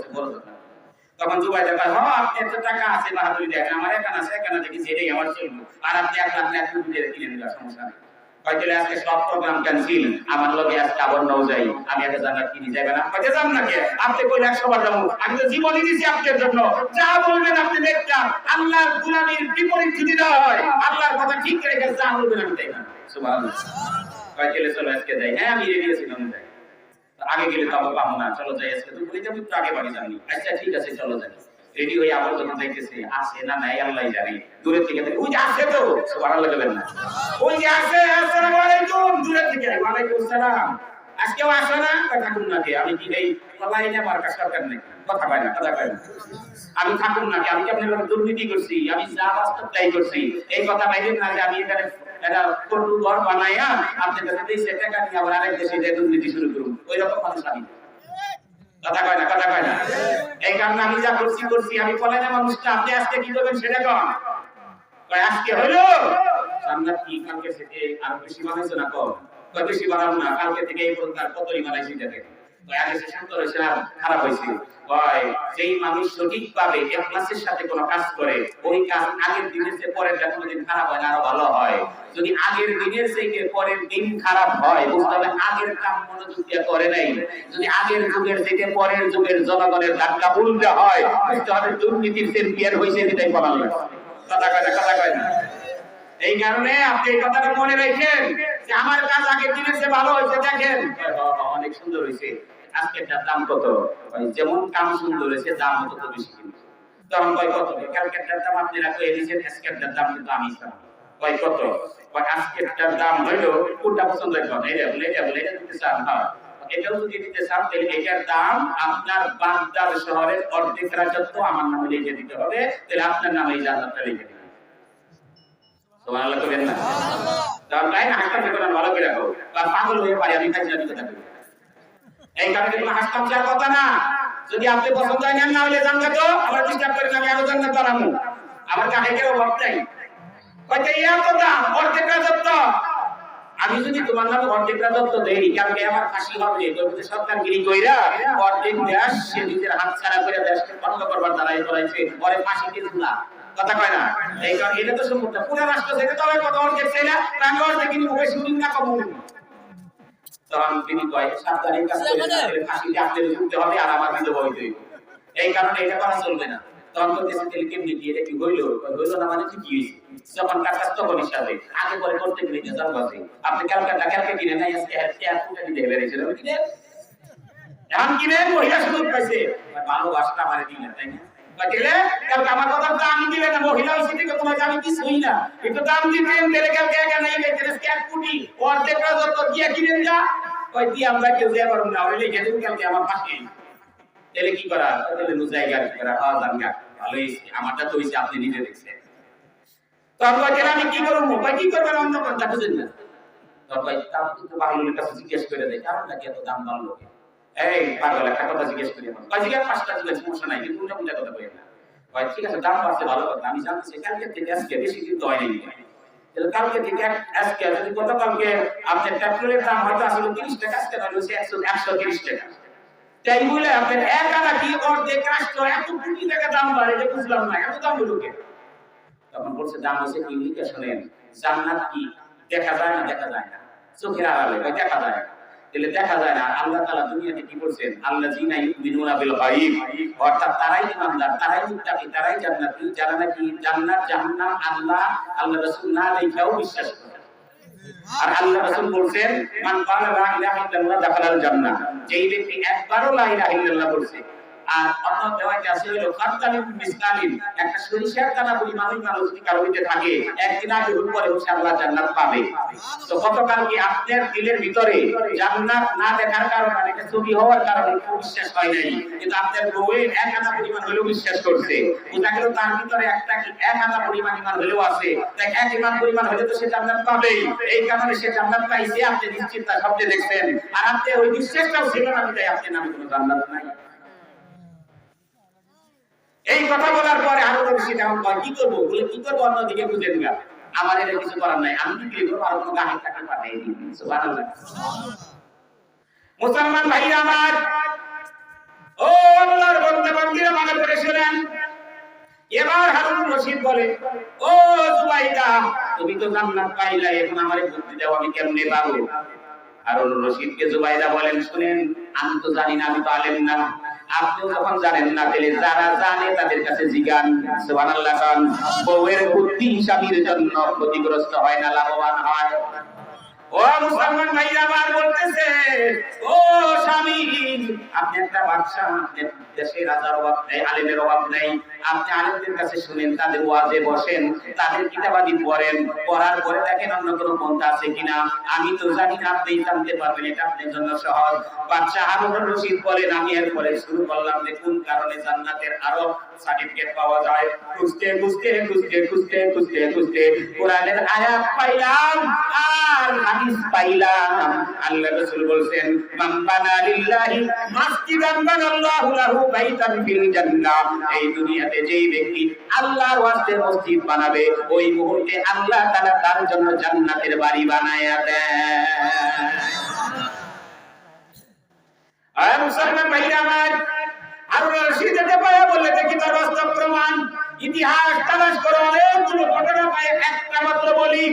তখন জুবাইদা কয়, হ্যাঁ আপনি এত টাকা আছে বাহাদুরি দেখেন, আমার এক আনা আছে, এক আনা দেখি সেটাই আমার চলবো, আর আপনি 1,00,000 দিয়ে কিনে নিলেন, সমস্যা নেই। হয়তো আজকে সব প্রোগ্রাম ক্যান্সেল, আমার লগে আজকে আবার নাও যাই, আমি একটা জায়গা কিনে যাবে না? হয়তো যান না কে? আপনি কইলে 100 বার যাবো, আমি তো জীবনই দিছি আপনার জন্য, যা বলবেন আপনি দেখতাম। আল্লাহর গুলামির বিপরীত যদি না হয়, আল্লাহর কথা ঠিক রেখে যা বলবেন আমি তাই না। সুবহানাল্লাহ। কয় গেলে চলো আজকে যাই? হ্যাঁ আমি রেডি আছি, আমি যাই। আগে গেলে তো আবার পাবো না, চলো যাই আজকে, তুই বলে যাবি একটু আগে বাড়ি যাবি, আচ্ছা ঠিক আছে চলো যাই। রেডি হয়ে আবার যখন যাইতেছে, আসে না নাই আল্লাহই জানে, দূরে থেকে ওই যে আসে, তো সুবহানাল্লাহ বলেন না, ওই যে আসে, আসসালামু আলাইকুম, দূরে থেকে ওয়ালাইকুম আসসালাম, আজকেও আসে না? ঠাকুর নাকি আমি কি এই কলাই না মার্কা সরকার নেই? কথা কয় না? কথা কয় না? আমি ঠাকুর নাকি? আমি কি আপনার দুর্নীতি করছি? আমি যা বাস্তব তাই করছি, এই কথা বাইরেন না যে আমি এখানে একটা কটু ঘর বানাইয়া আপনার কাছে দিয়েছি টাকা নিয়ে আবার আরেক দেশে দুর্নীতি শুরু করুন, ওই রকম মানুষ আমি। কথা কয় না? কথা কয় না? এই কারণে আমি যা করছি করছি, আমি বলে না মানুষটা, আপনি আজকে কি করবেন সেটা কম। আজকে হইলো জান্নাত কি কালকে থেকে আর বেশি বানাইছো না? কম বেশি বানাবো না, কালকে থেকে এই পর্যন্ত আর কতই বানাইছি দেখে আগে সে শান্ত হয়েছে আর খারাপ হয়েছে। যেই মানুষ সঠিকভাবে ইখলাসের সাথে কোনো কাজ করে, ওই কাজ আগের দিনের চেয়ে পরের দিন কোনোদিন খারাপ হয় না, আরো ভালো হয়। যদি আগের দিনের থেকে পরের দিন খারাপ হয়, বুঝতে হবে আগের কাম মনোযোগ দিয়ে করে নাই। যদি আগের যুগের থেকে পরের যুগের জনগণের ধাক্কা উল্টে হয়, বুঝতে হবে দুর্নীতির চ্যাম্পিয়ন হয়েছে, এটাই বলা লাগে। কথা কয় না? কথা কয় না? এই কারণে আপনি এই কথাটা মনে রাখেন যে আমার কাজ আগের দিনের চেয়ে ভালো হয়েছে, দেখেন অনেক সুন্দর হয়েছে, আজকের দাম কত? যেমন কাম সুন্দর হয়েছে দাম তত বেশি কিনছে। তখন কয় কত? কালকের দাম আপনি রাখো এদিকে, আজকের দাম কিন্তু আমি কয় কত? আজকের দাম হইলো কোনটা পছন্দ করেন, এটা বলে এটা বলে এটা দিতে চান, হ্যাঁ এটাও যদি দিতে চান তাহলে এটার দাম আপনার বাগদার শহরের অর্ধেক রাজত্ব আমার নামে লিখে দিতে হবে, তাহলে আপনার নামে এই জান্নাতটা লিখে দিতে হবে। সুবহানাল্লাহ করেন না? তার তাই না হাসপাতালে কোন ভালো করে রাখো, বা পাগল হয়ে পারে আমি কাজ জানি কথা কই। এই কারণে কোনো হাসপাতাল যাওয়ার কথা না। যদি আপনি পছন্দ হয় না হলে জান্নাত তো আমরা ডিস্টার্ব করি না, আমি আরো জান্নাত বানাবো, আমার কাহিকের অভাব নাই। কয়টা ইয়া কথা অর্ধেক রাজত্ব আমি যদি তোমার নামে অর্ধেক রাজত্ব দেই, কালকে আমার ফাঁসি হবে, তুমি সরকারগিরি কইরা অর্ধেক দেশ সে নিজের হাত ছাড়া করে দেশকে বন্ধ করবার দাঁড়াই করাইছে, পরে ফাঁসিতে ঝুলা। কথা কয় না? এই কারণে এটা তো সম্পূর্ণ পুরো রাষ্ট্র থেকে তবে কত অর্ধেক চাইলা আমি অর্ধেক কিন্তু মুখে শুনিং না কম। তখন তিনি কয় সাবধানে কাজ করে ফাঁসিতে আপনাদের ঝুলতে হবে আর আমার বিধবা হইতে হইব। এই কারণে এটা করা চলবে না। তখন বলতেছে তাহলে কেমনি কি এটা কি হইলো? হইলো না মানে কি হইছে? যখন কাজ তখন হিসাবে আগে পরে করতে গেলে নিজাম বাজে। আপনি কালকে কিনে নাই আজকে আর ফুটে দিতে বেরিয়েছিল কিনে এখন কিনে মহিলা সুযোগ পাইছে ভালোবাসাটা আমার দিলে তাই না? বাকিলে কালকে আমার কথা তো আমি দিলে না মহিলা হইছে থেকে তোমার আমি কিছুই না একটু দাম দিতেন তেলে কালকে একা নাই বেচে এক কোটি অর্ধেক যত দিয়া কিনেন যা ওই দিয়ে আমরা কেউ যা পারব না হইলে গেলে কালকে আমার পাশে তেলে কি করা তেলে নু জায়গা কি করা খাওয়া দাম গা ভালোই আমারটা তো হইছে আপনি নিজে দেখছেন। তো আমি কি করব? ভাই কি করবেন অন্য কোনটা বুঝেন না। তো ভাই দাম কিন্তু বাংলার কাছে জিজ্ঞেস করে দেয় কারণ নাকি এত দাম বাড়লো? এই পাগল একটা কথা জিজ্ঞেস করি এখন। ভাই জিজ্ঞাসা পাঁচটা জিজ্ঞেস সমস্যা নাই কিন্তু উল্টা উল্টা কথা বলেন না। ভাই ঠিক আছে দাম বাড়ছে ভালো কথা আমি জানতে চাই কালকে থেকে আজকে বেশি কিন্তু হয় নাই। তাহলে কালকে থেকে আজকে যদি গতকালকে আপনার ট্রাক্টরের দাম হয়তো আসলে 30 টাকা আজকে হচ্ছে 130 টাকা। তাই বলে আপনার এক আনা কি অর্ধেক রাষ্ট্র এত কোটি টাকা দাম বাড়ে যে বুঝলাম না এত দাম হলো কেন? তখন বলছে দাম হচ্ছে কি লিখে শুনেন জান্নাত কি দেখা যায় না দেখা যায় না চোখের আড়ালে ওই দেখা যায় না তাহলে দেখা যায় না। আল্লাহ তাআলা দুনিয়াতে কি বলছেন আল্লাযিনা ইউমিনুনা বিল গায়ব অর্থাৎ তারাই ইমানদার তারাই মুত্তাকি তারাই জান্নাতি যারা নাকি জান্নাত জাহান্নাম আল্লাহ রাসূল না দেখাও বিশ্বাস করে। আর আল্লাহ রাসূল বলেন মান ক্বালা লা ইলাহা ইল্লাল্লাহ দাখালাল জান্নাহ যেই ব্যক্তি একবারও লা ইলাহা ইল্লাল্লাহ বলছে আর অন্য দেওয়াতে আছে হলো ফারতালিন মিসকালিন একটা সরিষার দানা পরিমাণ মানুষ যদি কারো ভিতরে থাকে একদিন আগে হুট করে ইনশাআল্লাহ জান্নাত পাবে। তো গতকাল কি আপনার দিলের ভিতরে জান্নাত না দেখার কারণে এটা ছবি হওয়ার কারণে বিশ্বাস হয় নাই কিন্তু আপনার বউয়ের এক আনা পরিমাণ হলেও বিশ্বাস করছে ওটা গেল তার ভিতরে একটা এক আনা পরিমাণ ইমান হলেও আছে তাই এক ইমান পরিমাণ হলে তো সে জান্নাত পাবেই। এই কারণে সে জান্নাত পাইছে আপনি নিশ্চিত তার শব্দে দেখছেন আর আপনি ওই বিশ্বাসটাও ছিল না তাই আপনি নামে কোনো জান্নাত নাই। এই কথা বলার পরে আরো বেশি দাম কয় কি করব বলে কি করব অন্যদিকে বুঝেন না আমার এটা কিছু করার নাই আমি কি করব আর কোনো গাহি টাকা পাঠাই দিই সুবহানাল্লাহ। মুসলমান ভাইরা আমার ও আল্লাহর বন্দে মনে করে শুনেন এবার হারুন রশিদ বলে ও জুবাইদা তুমি তো জান্নাত পাইলা এখন আমারে বুদ্ধি দাও আমি কেমনে পাবো? হারুন রশিদকে জুবাইদা বলেন শুনেন আমি তো জানি না আমি তো আলেম না আপনি যখন জানেন না তাহলে যারা জানে তাদের কাছে জিজ্ঞান সুবহানাল্লাহ কারণ বউয়ের বুদ্ধি স্বামীর জন্য ক্ষতিগ্রস্ত হয় না লাভবান হয়। ও মুসলমান ভাইরা আমার বলতেছে ও স্বামী আপনি একটা বাদশা আপনি দেশে রাজার অভাব নেই আলেমের অভাব নেই আপনি আলেমদের কাছে শুনেন তাদের ওয়াজে বসেন তাদের কিতাবাদি পড়েন পড়ার পরে দেখেন অন্য কোনো পন্থা আছে কিনা আমি তো জানি না আপনি জানতে পারবেন এটা আপনার জন্য সহজ। বাদশা হারুন রশিদ বলেন আমি এরপরে শুরু করলাম দেখুন কারণে জান্নাতের আরো সার্টিফিকেট পাওয়া যায় খুঁজতে খুঁজতে খুঁজতে খুঁজতে খুঁজতে খুঁজতে কোরআনের আয়াত পাইলাম আর হাদিস পাইলাম। আল্লাহ রাসূল বলেন মান বানা লিল্লাহি মাসজিদান বানাল্লাহু লাহু বাইতান ফিল জান্নাহ এই দুনিয়াতে যেই ব্যক্তি আল্লাহর ওয়াস্তে মসজিদ বানাবে ওই মুহূর্তে আল্লাহ তাআলা তার জন্য জান্নাতের বাড়ি বানায়া দেন। আর মুসলমান ভাইরা আমার হারুন রশিদ এটা পায়া বললে কি তার বাস্তব প্রমাণ ইতিহাস তালাশ করে অনেকগুলো ঘটনা পায় একটা মাত্র বলি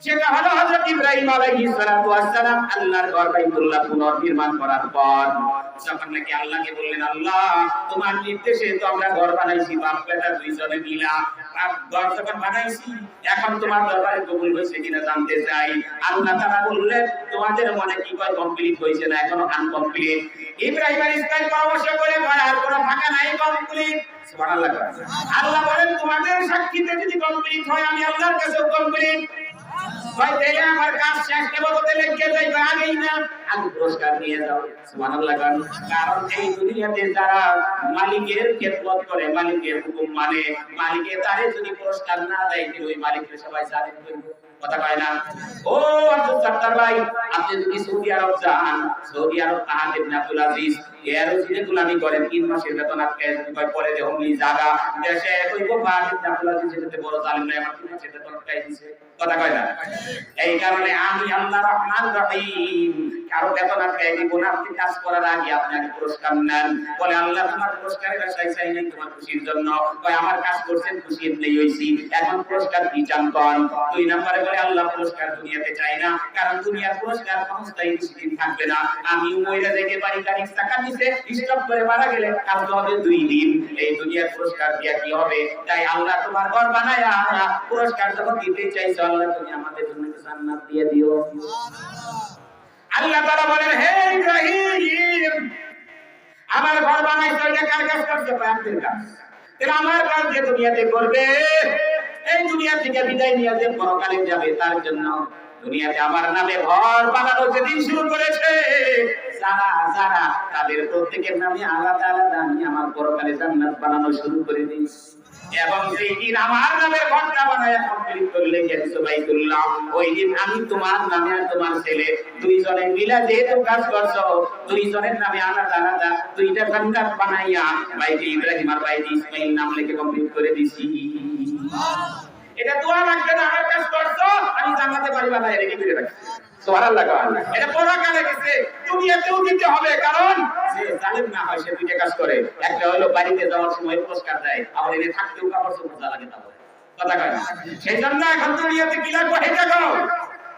সেটা হলো হযরত ইব্রাহিম আলাইহিস সালাতু ওয়াস সালাম আল্লাহর ঘর বাইতুল্লাহ পুনর্নির্মাণ করার পর যখন নাকি আল্লাহকে বললেন আল্লাহ তোমার নির্দেশে তো আমরা ঘর বানাইছি বাপ বেটা দুইজনে মিলা আর ঘর যখন বানাইছি এখন তোমার দরবারে কবুল হয়েছে কিনা জানতে চাই। আল্লাহ তাআলা বললেন তোমাদের মনে কি কয় কমপ্লিট হয়েছে না এখনো আনকমপ্লিট। ইব্রাহিম আলাইহিস সালাম পরামর্শ করে কয় আর কোনো ফাঁকা নাই কমপ্লিট সুবহানাল্লাহ। আল্লাহ বলেন তোমাদের সাক্ষীতে যদি কমপ্লিট হয় আমি আল্লাহর কাছেও কমপ্লিট ভাই তাহলে আমার কাজ শেষ কেবল বলতে লেগে যাই আগেই না আমি পুরস্কার নিয়ে যাও। সুবহানাল্লাহ। কারণ এই দুনিয়াতে যারা মালিকের খেদমত করে, মালিকের হুকুম মানে, মালিকে তারে যদি পুরস্কার না দেয় ওই মালিককে সবাই জালিম করবে। কথা কয় না? ও আব্দুল সাত্তার ভাই, আপনি যদি সৌদি আরব যান, সৌদি আরব ফাহাদ ইবনে আব্দুল আজিজ এর যদি গোলামি করেন 3 মাসের বেতন আটকে কয় পরে দেখুন নি জায়গা দেশে কইবো ফাহাদ ইবনে আব্দুল আজিজ যেতে বড় জালিম না, আমার 3 মাসের বেতন আটকে দিয়েছে। কথা কয় না? এই কারণে আমি আল্লাহ রহমান রহিম কারো বেতন আটকে দিব না। আপনি কাজ করার আগে আপনাকে পুরস্কার নেন। বলে আল্লাহ তোমার পুরস্কারের আশায় চাই নাই, তোমার খুশির জন্য। কয় আমার কাজ করছেন, খুশি এমনি হইছি, এখন পুরস্কার কি চান কোন? 2 নম্বরে বলে আল্লাহ পুরস্কার দুনিয়াতে চাই না, কারণ দুনিয়ার পুরস্কার ক্ষমতায় বেশিদিন থাকবে না। আমি মহিলা থেকে বাড়ি গাড়ি টাকা দিছে স্টপ করে মারা গেলে কাল হবে 2 দিন, এই দুনিয়ার পুরস্কার দিয়া কি হবে? তাই আল্লাহ তোমার ঘর বানায়া পুরস্কার যখন দিতে চাইছো, আল্লাহ তুমি আমাদের জন্য জান্নাত দিয়ে দিও। আল্লাহ তাআলা বলেন, হে ইব্রাহিম আমার ঘর বানাইছো, এটা কার কাজ করছো? আপনাদের কাজ। তাহলে আমার কাজ যে দুনিয়াতে করবে, এই দুনিয়া থেকে বিদায় নিয়ে যে পরকালে যাবে, তার জন্য দুনিয়াতে আমার নামে ঘর বানানো যেদিন শুরু করেছে, যারা যারা তাদের প্রত্যেকের নামে আলাদা আলাদা আমি আমার পরকালে জান্নাত বানানো শুরু করে দিয়েছি। এবং সেই দিন আমার নামে ঘরটা বানায় কমপ্লিট করলে বাইতুল্লাহ, ওই দিন আমি তোমার নামে আর তোমার ছেলে দুইজনে মিলে যেহেতু কাজ করছো, দুইজনের নামে আলাদা আলাদা 2টা জান্নাত বানাইয়া বাইতে ইব্রাহিম আর বাইতে ইসমাইল নাম লিখে কমপ্লিট করে দিছি। এটা দোয়া লাগবে না, আমার কাজ করছো, আমি জান্নাতে বাড়ি বানাই রেখে দিয়ে রাখছি। সুবহানাল্লাহ। এটা পরকালে গেছে, দুনিয়াতেও দিতে হবে, কারণ যে জালিম না হয় সে 2টা কাজ করে। একটা হলো বাড়িতে যাওয়ার সময় পুরস্কার দেয়, আবার এনে থাকতেও কাপড় চোপড় লাগে তাহলে। কথা কয় না? সেই জন্য এখন দুনিয়াতে কি লাগবে এটা দাও।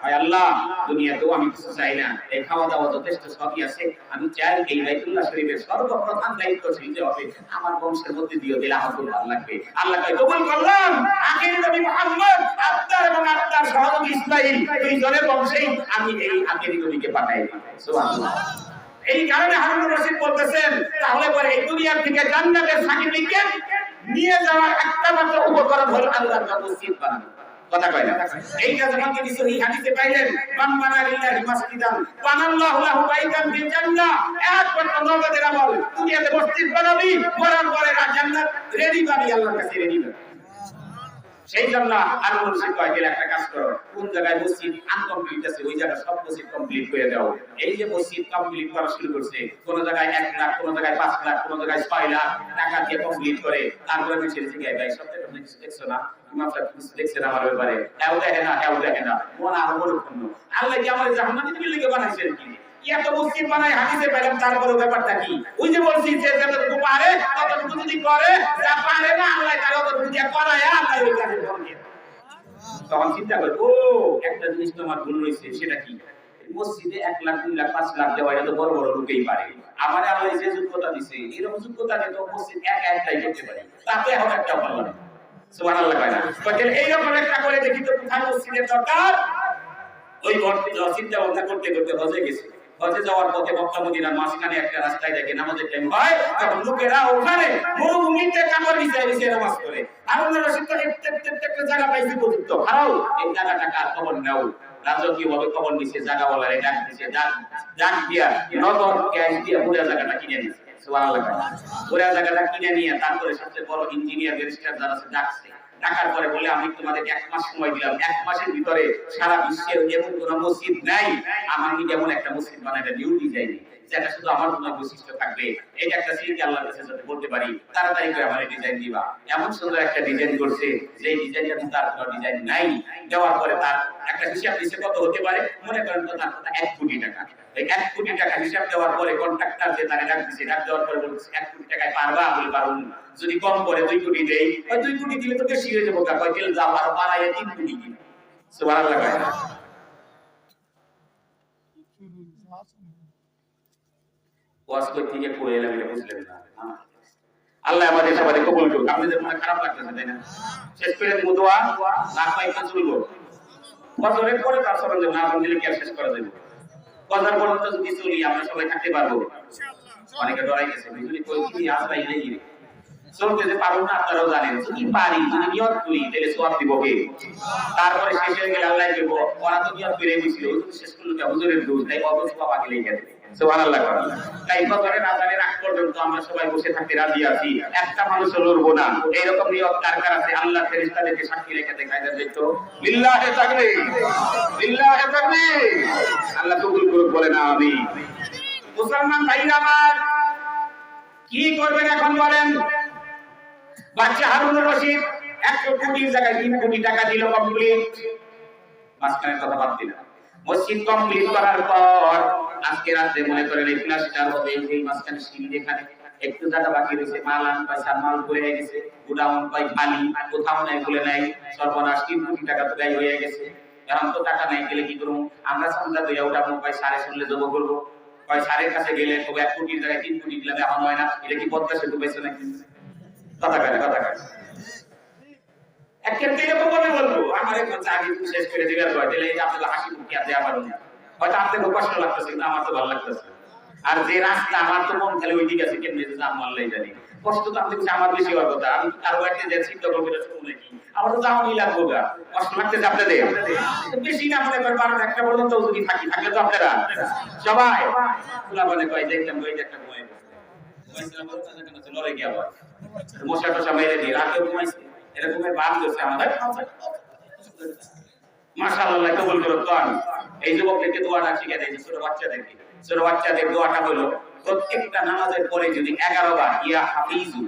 আয় আল্লাহ, দুনিয়াতেও আমি কিছু চাই না, এই খাওয়া দাওয়া যথেষ্ট সবই আছে, আমি চাই এই বাইতুল্লাহ শরীফের সর্বপ্রধান দায়িত্বশীল যে হবে আমার বংশের মধ্যে দিয়ে দিলে আমার খুব ভালো লাগবে। আল্লাহ কয় কবুল করলাম, আখির নবী মুহাম্মদ আত্মার এবং আত্মার সহযোগী ইসমাঈল দুইজনের বংশেই আমি এই আখির নবীকে পাঠাই দিই। সুবহানাল্লাহ। এই কারণে হারুন রশিদ বলতেছেন, তাহলে পরে এই দুনিয়া থেকে জান্নাতের সার্টিফিকেট নিয়ে যাওয়ার একটা মাত্র উপকরণ হলো আল্লাহর মসজিদ বানানো। কথা কয় না? এইটা যখন তিনি সহিহ হাদিসে পাইলেন, মান বানা লিল্লাহি মাসজিদান বানাল্লাহু লাহু বাইতান ফিল জান্নাহ, একমাত্র নগদের আমল, দুনিয়াতে মসজিদ বানাবি, করার পরে জান্নাত রেডি পাবি, আল্লাহর কাছে রেডি পাবি। সেই জন্য হারুন রশিদ কয় যে একটা কাজ করো, কোন জায়গায় মসজিদ আনকমপ্লিট আছে ওই জায়গা সব মসজিদ কমপ্লিট করে দাও। এই যে মসজিদ কমপ্লিট করা শুরু করছে, কোন জায়গায় 1 লাখ, কোন জায়গায় 5 লাখ, কোন জায়গায় 6 লাখ টাকা দিয়ে কমপ্লিট করে, তারপরে মিছিল জিগায় ভাই সব থেকে কিছু দেখছো না, ইমামটা কিছু দেখছেন আমার ব্যাপারে, এও দেখে না, এও দেখে না, মন আরো মরুক্ষণ। আল্লাহ কি আমাদের জাহান্নামে দিকে লিখে বানাইছেন কি? এত মুসলিম বানাই হাদিসে পেলাম, তারপরে ব্যাপারটা কি? ওই যে বলছি যে যতটুকু পারে ততটুকু যদি করে, যা পারে না আল্লাহ তার ততটুকু দিয়ে করায় আল্লাহ ওই কাজে করে। তখন চিন্তা করে, ও একটা জিনিস তো আমার ভুল হয়েছে, সেটা কি? মসজিদে 1 লাখ 2 লাখ 5 লাখ দেওয়া এটা তো বড় বড় লোকেই পারে, আমার আল্লাহ যে যোগ্যতা দিছে এরকম যোগ্যতা দিয়ে তো মসজিদ একটাই করতে পারে, তাতে এখন একটা পারলাম। সুবহানাল্লাহ। তাহলে এইরকম একটা করে দেখি তো কোথায় মসজিদের দরকার। ওই চিন্তা ভাবনা করতে করতে হজে গেছে। হজে যাওয়ার পথে মক্কা মদিনার মাঝখানে একটা রাস্তায় দেখে নামাজের টাইম হয়, তখন লোকেরা ওখানে মরুভূমিতে কাপড় বিছায় বিছায় নামাজ করে। হারুন রশিদ তো একটা জায়গা পাইছে উপযুক্ত, হারাও এই জায়গাটা কার খবর নাও। রাজকীয় ভাবে খবর নিছে, জায়গাওয়ালারে ডাক দিছে, ডাক দিয়া নগদ ক্যাশ দিয়া পুরো জায়গাটা কিনে নিছে। সুবহানাল্লাহ। পুরো জায়গাটা কিনে নিয়ে তারপরে সবচেয়ে বড় ইঞ্জিনিয়ার ব্যারিস্টার যারা আছে ডাকছে, টাকার পরে বলে আমি তোমাদের 1 মাস সময় দিলাম, 1 মাসের ভিতরে সারা বিশ্বের এমন কোন মসজিদ নাই আমি যেমন একটা মসজিদ বানাইটা নিউ ডিজাইন, যেটা শুধু আমার জন্য বৈশিষ্ট্য থাকবে, এটা একটা স্মৃতি আল্লাহর কাছে যাতে বলতে পারি, তাড়াতাড়ি করে আমার ডিজাইন দিবা। এমন সুন্দর একটা ডিজাইন করছে, যে ডিজাইনটা তার কোনো ডিজাইন নাই। দেওয়ার পরে তার একটা হিসাব দিছে কত হতে পারে, মনে করেন তো তার কথা 1 কোটি টাকা। এই 1 কোটি টাকা হিসাব দেওয়ার পরে কন্ট্রাক্টর যে তারে ডাক দিছে, ডাক দেওয়ার পরে বলছে 1 কোটি টাকায় পারবা? বলে পারুন। যদি কম করে 2 কোটি দেই, ওই 2 কোটি দিলে তো বেশি হয়ে যাবে, কয় দিল যাও আর বাড়াইয়া 3 কোটি দিন। সুবহানাল্লাহ। ওয়াজ করতে গিয়ে পড়ে এলাম, এটা বুঝলেন না। আল্লাহ আমাদের সবাইকে কবুল করুক। আপনাদের মনে খারাপ লাগতেছে তাই না? শেষ করে মুদোয়া না পাইতে চলবো, বছরের পরে তার সরঞ্জ না দিলে কি আর শেষ করা যাবে? বছর পর্যন্ত যদি চলি আমরা সবাই থাকতে পারবো। অনেকে ডরাই গেছে, বিজুলি কই কি আসবাই নেই, চলতে যে পারবো না আপনারাও জানেন, যদি পারি যদি নিয়ত করি তাহলে সওয়াব দিব কে? তারপরে শেষ হয়ে গেলে আল্লাহ দেব, ওরা তো নিয়ত করে দিয়েছিল হুজুর শেষ করলো কে? হুজুরের দোষ, তাই অত সওয়াব আগে লেগে যাবে। সুবহানাল্লাহ। তাই ফজরের আযানের আগ পর্যন্ত আমরা সবাই বসে থাকতে রাজি আছি, একটা মানুষও লড়বো না। এইরকম নিয়ত কার কার আছে? আল্লাহ ফেরেশতাদেরকে সাক্ষী রেখে দেখায় দেন তো, লিল্লাহি তাকবীর, লিল্লাহি তাকবীর। আল্লাহ কবুল করুক, বলেন আমিন। মুসলমান ভাইরা আমার, কি করবেন এখন বলেন? বাচ্চা হারুনুর রশিদ 1 কোটির জায়গায় 3 কোটি টাকা দিল, কমপ্লিট। মাঝখানে কথা বাদ দিলাম, মসজিদ কমপ্লিট করার পর আজকে রাতে মনে করেন এই প্লাস্টার হবে, এই মাঝখানে সিঁড়ি যেখানে একটু জায়গা বাকি রয়েছে, মাল আন পয়সা মাল ভরে গেছে, গোডাউন পাই খালি, কোথাও নাই বলে নাই, সর্বনাশ 3 কোটি টাকা তো ব্যয় হয়ে গেছে। এখন তো টাকা নাই, গেলে কি করবো? আমরা সন্ধ্যা দিয়ে উঠাবো, কয় সাড়ে শুনলে জব করবো, কয় সাড়ের কাছে গেলে তবে 1 কোটির জায়গায় 3 কোটি দিলাম, এখন হয় না। এটা কি পদ্মা সেতু পেয়েছে নাকি? কথা কাটে, কথা কাটে। একেবারে এরকম ভাবে বলবো, আমার এখন চাকরি শেষ করে দিবার পর দিলে আপনাদের হাসি মুখে আছে, আবার হয়তো আপনাদের কষ্ট লাগতেছে, কিন্তু আমার তো ভালো লাগতেছে। আর যে রাস্তা আমার তো মন খালি ওই দিকে আছে, কেমনে যে নাম আল্লাহই জানে। কষ্ট তো আপনাদের কাছে আমার বেশি হওয়ার কথা, আমি কারো বাড়িতে যে চিন্তা করবো এটা শুনুন নাকি, আমার তো যাওয়াই লাগবো গা, কষ্ট লাগতেছে আপনাদের বেশি না? মনে করেন 12টা 1টা পর্যন্ত যদি থাকি, থাকলে তো আপনারা সবাই খোলা বলে কয় দেখতাম ওই যে একটা ঘুমাই বসে লড়ে গিয়ে আবার মশা টশা মেরে দিয়ে রাতে ঘুমাইছে, এরকমের ভাব করছে আমাদের। মাশাআল্লাহ, কবুল করুন। কোন এই যুবকদেরকে দোয়াটা শিখিয়ে দেয়, ছোট বাচ্চাদেরকে, ছোট বাচ্চাদের দোয়াটা হলো প্রত্যেকটা নামাজের পরে যদি 11 বার ইয়া হাফিজু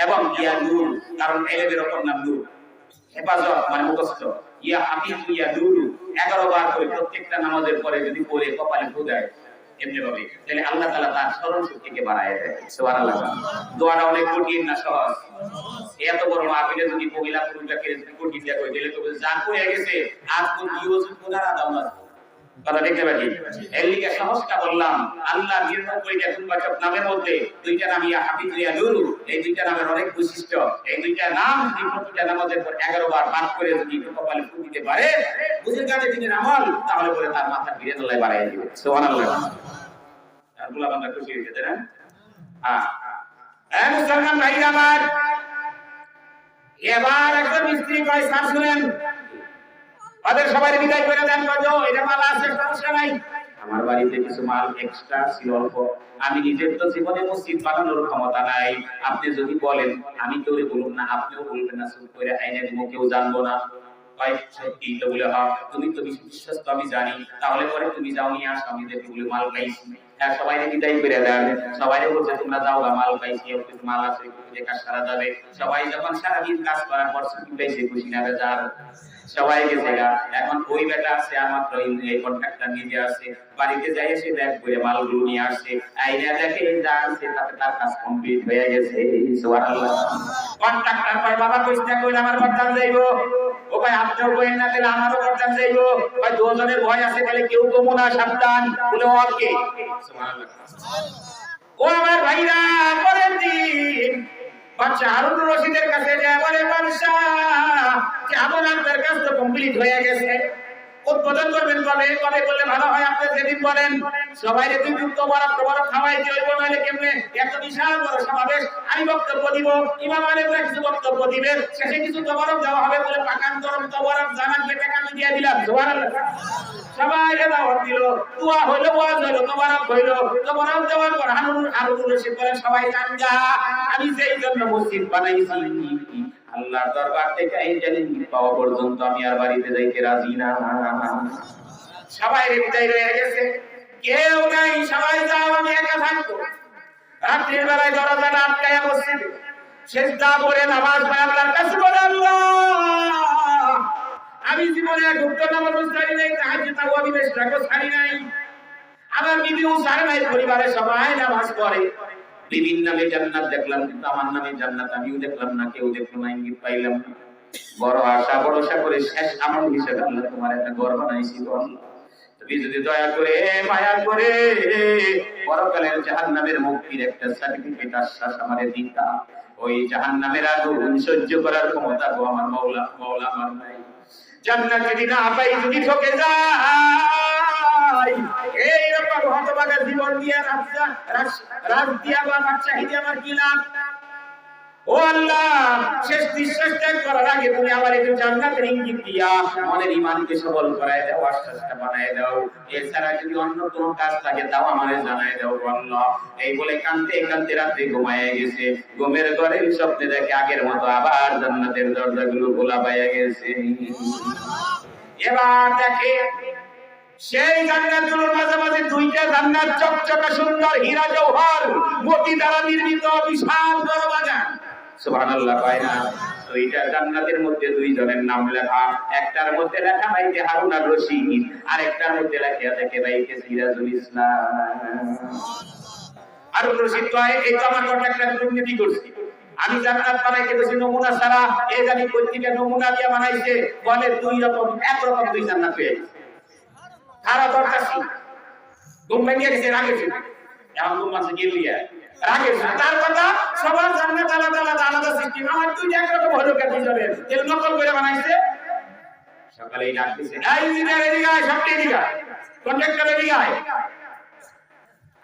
এবং ইয়া নূর, কারণ এলেমের ওপর নাম নূর, হেফাজত মানে মুখস্থ, ইয়া হাফিজু ইয়া নূর 11 বার করে প্রত্যেকটা নামাজের পরে যদি পড়ে কপালে ফু দেয় এমনি ভাবে, তাহলে আল্লাহ তাআলা তার স্মরণ শক্তিকে বাড়ায় দেয়। সুবহানাল্লাহ। দোয়াটা অনেক কঠিন না সহজ? এত বড় মাহফিলে যদি মহিলা পুরুষকে কঠিন দেয়া কই দিলে তো যা হয়ে গেছে, আজ তো ইউজ পুনারা দাও না, কথা দেখতে পাচ্ছি। এর লিগে সহজটা বললাম, আল্লাহ 99টা গুণবাচক নামের মধ্যে 2টা নাম ইয়া হাফিজ ইয়া নূর, এই 2টা নামের অনেক বৈশিষ্ট্য। এই 2টা নাম যদি প্রতিটা নামাজের পর 11 বার পাঠ করে যদি কপালে ফু দিতে পারে, বুঝে যাবে দিনের আমল, তাহলে পরে তার মাথা ফিরে আল্লাহ বাড়ায় দিবে। সুবহানাল্লাহ। আর বলা বান্দা খুশি হয়ে যেতে না? হ্যাঁ মুসলমান ভাই আমার, এবার একজন মিস্ত্রি কয় স্যার শুনেন, ওদের সবাই বিদায় করে দেন, কত এটা মাল আছে, সমস্যা নাই। আমার বাড়িতে কিছু মাল এক্সট্রা ছিল অল্প, আমি নিজের তো জীবনে মসজিদ বানানোর ক্ষমতা নাই, আপনি যদি বলেন আমি কেউ বলুন না, আপনিও বলবেন না, চুপ করে আইনে দিব, কেউ জানবো না। ভাই সত্যি তো বলে, হ্যাঁ তুমি তো বিশ্বস্ত, আমি জানি, তাহলে পরে তুমি যাও নিয়ে আসো, আমি দেখি বলে মাল পাইছি। হ্যাঁ সবাই বিদায় করে দেন, সবাই বলছে তোমরা যাও, মাল পাইছি, কিছু মাল আছে, কাজ করা যাবে। সবাই যখন সারাদিন কাজ করার পর ছুটি পাইছে, খুশি না বেজার, সবাই গেছে। এখন ওই বেটা আছে আমার এই কন্ট্রাক্টর নিজে আছে, বাড়িতে যাই এসে ব্যাগ করে মালগুলো নিয়ে আসছে, আইনা দেখে যা আছে তাতে তার কাজ কমপ্লিট হয়ে গেছে। সুবহানাল্লাহ। কন্ট্রাক্টর কয় বাবা কইছ না, কইলে আমার বর্তান যাইবো, ও ভাই আপনিও কইেন না, তাহলে আমারও বর্তান যাইবো, ভাই দুজনের ভয় আছে, তাহলে কেউ কমো না, সাবধান বলে ওকে। সুবহানাল্লাহ। ও আমার ভাইরা, পরের দিন বাদশা হারুনুর রশিদের কাছে যায়, বলে বাদশা যে আপনার কাজ তো কমপ্লিট হয়ে গেছে, উদ্বোধন করবেন কবে? কবে করলে ভালো হয় আপনি যেদিন বলেন। সবাই রে দুই যুক্ত বরাবর খাওয়াই চলবো, নাহলে কেমনে এত বিশাল বড় সমাবেশ, আমি বক্তব্য দিব, ইমাম আলেমরা কিছু বক্তব্য দিবে, শেষে কিছু তবরক দেওয়া হবে, বলে পাকান গরম তবরক জানান যে টাকা আমি দিয়ে দিলাম। সুবহানাল্লাহ। সবাই দাওয়াত দিল, দোয়া হইলো, ওয়াজ হইলো, তবরক হইলো, তবরক দেওয়ার পর হারুনুর রশিদ বলেন সবাই কান্দা, আমি যেই জন্য মসজিদ বানাইছি আল্লাহর দরবার থেকে এই জালিম পাওয়া পর্যন্ত আমি আর বাড়িতে যাইতে রাজি না। সবাই বিদায় হয়ে গেছে, কেউ নাই, সবাই যাও, আমি একা থাকবো। রাত্রির বেলায় দরজাটা আটকায়া মসজিদে সেজদা করে নামাজ পড়ে আল্লাহর কাছে বলে, আল্লাহ আমি জীবনে গুপ্ত নামাজ ছাড়ি নাই, তাহাজ্জুদ তাওয়াবি বেশ রাখো ছাড়ি নাই, আমার বিবিও ছাড়ে নাই, পরিবারের সবাই নামাজ পড়ে। বিভিন্ন নামে জান্নাত দেখলাম, কিন্তু আমার নামে জান্নাত আমিও দেখলাম না, কেউ দেখলো না, ইঙ্গিত পাইলাম না। বড় আশা ভরসা করে শেষ আমল হিসেবে আল্লাহ তোমার একটা ঘর বানাইছি, তুমি যদি দয়া করে মায়া করে পরকালের জাহান্নামের মুক্তির একটা সার্টিফিকেট আশ্বাস আমারে দিতা, ওই জাহান্নামের আগুন সহ্য করার ক্ষমতা গো আমার মাওলা আমার নাই। জান্নাত যদি না পাই, যদি ঠকে যাই, এই রকম হতভাগা জীবন দিয়ে রাত দিয়া বা বাচ্চা হিদি আমার কি লাভ? ও আল্লাহ, শেষ নিঃশ্বাস ত্যাগ করার আগে তুমি আমার একটু জান্নাতের ইঙ্গিত দিয়া মনের ঈমানকে সবল করায় দাও, আশ্বাসটা বানায় দাও। এছাড়া যদি অন্য কোনো কাজ থাকে তাও আমাদের জানায় দাও আল্লাহ। এই বলে কাঁদতে কাঁদতে রাত্রে ঘুমায় গেছে। ঘুমের ঘরে স্বপ্নে দেখে আগের মতো আবার জান্নাতের দরজাগুলো খোলা পাইয়া গেছে। এবার দেখে সেই জান্নাতগুলোর মাঝামাঝি দুইটা জান্নাত, চকচকা সুন্দর হীরা জওহর মতি দ্বারা নির্মিত বিশাল বড় বাগান। সুবহানাল্লাহ, কয় না? দুইটা জান্নাতের মধ্যে দুইজনের নাম লেখা। একটার মধ্যে লেখা ভাইকে হারুন আর রশিদ, আর একটার মধ্যে লেখা থাকে ভাইকে সিরাজুল ইসলাম। হারুন রশিদ কয়, এই তো আমার কন্ট্রাক্টর দুর্নীতি করছে, আমি জান্নাত বানাইতে বেশি নমুনা ছাড়া এই জানি কর্তৃকে নমুনা দিয়ে বানাইছে, বলে দুই রকম একরকম দুই জান্নাত পেয়ে গেছে। খারাপ দরকার ছিল, ঘুম ভেঙে গেছে, রাগেছে, এখন ঘুম আছে গেলিয়া রাগেছে। তার কথা সবার জান্নাত আলাদা আলাদা আলাদা সিস্টেম, আমার দুই একরকম হলো কেন দুইজনের, এর নকল করে বানাইছে। সকালেই ডাকতেছে, এই ইঞ্জিনিয়ার এদিকে আয়, সবটি এদিকে আয়, কন্ট্রাক্টর এদিকে আয়।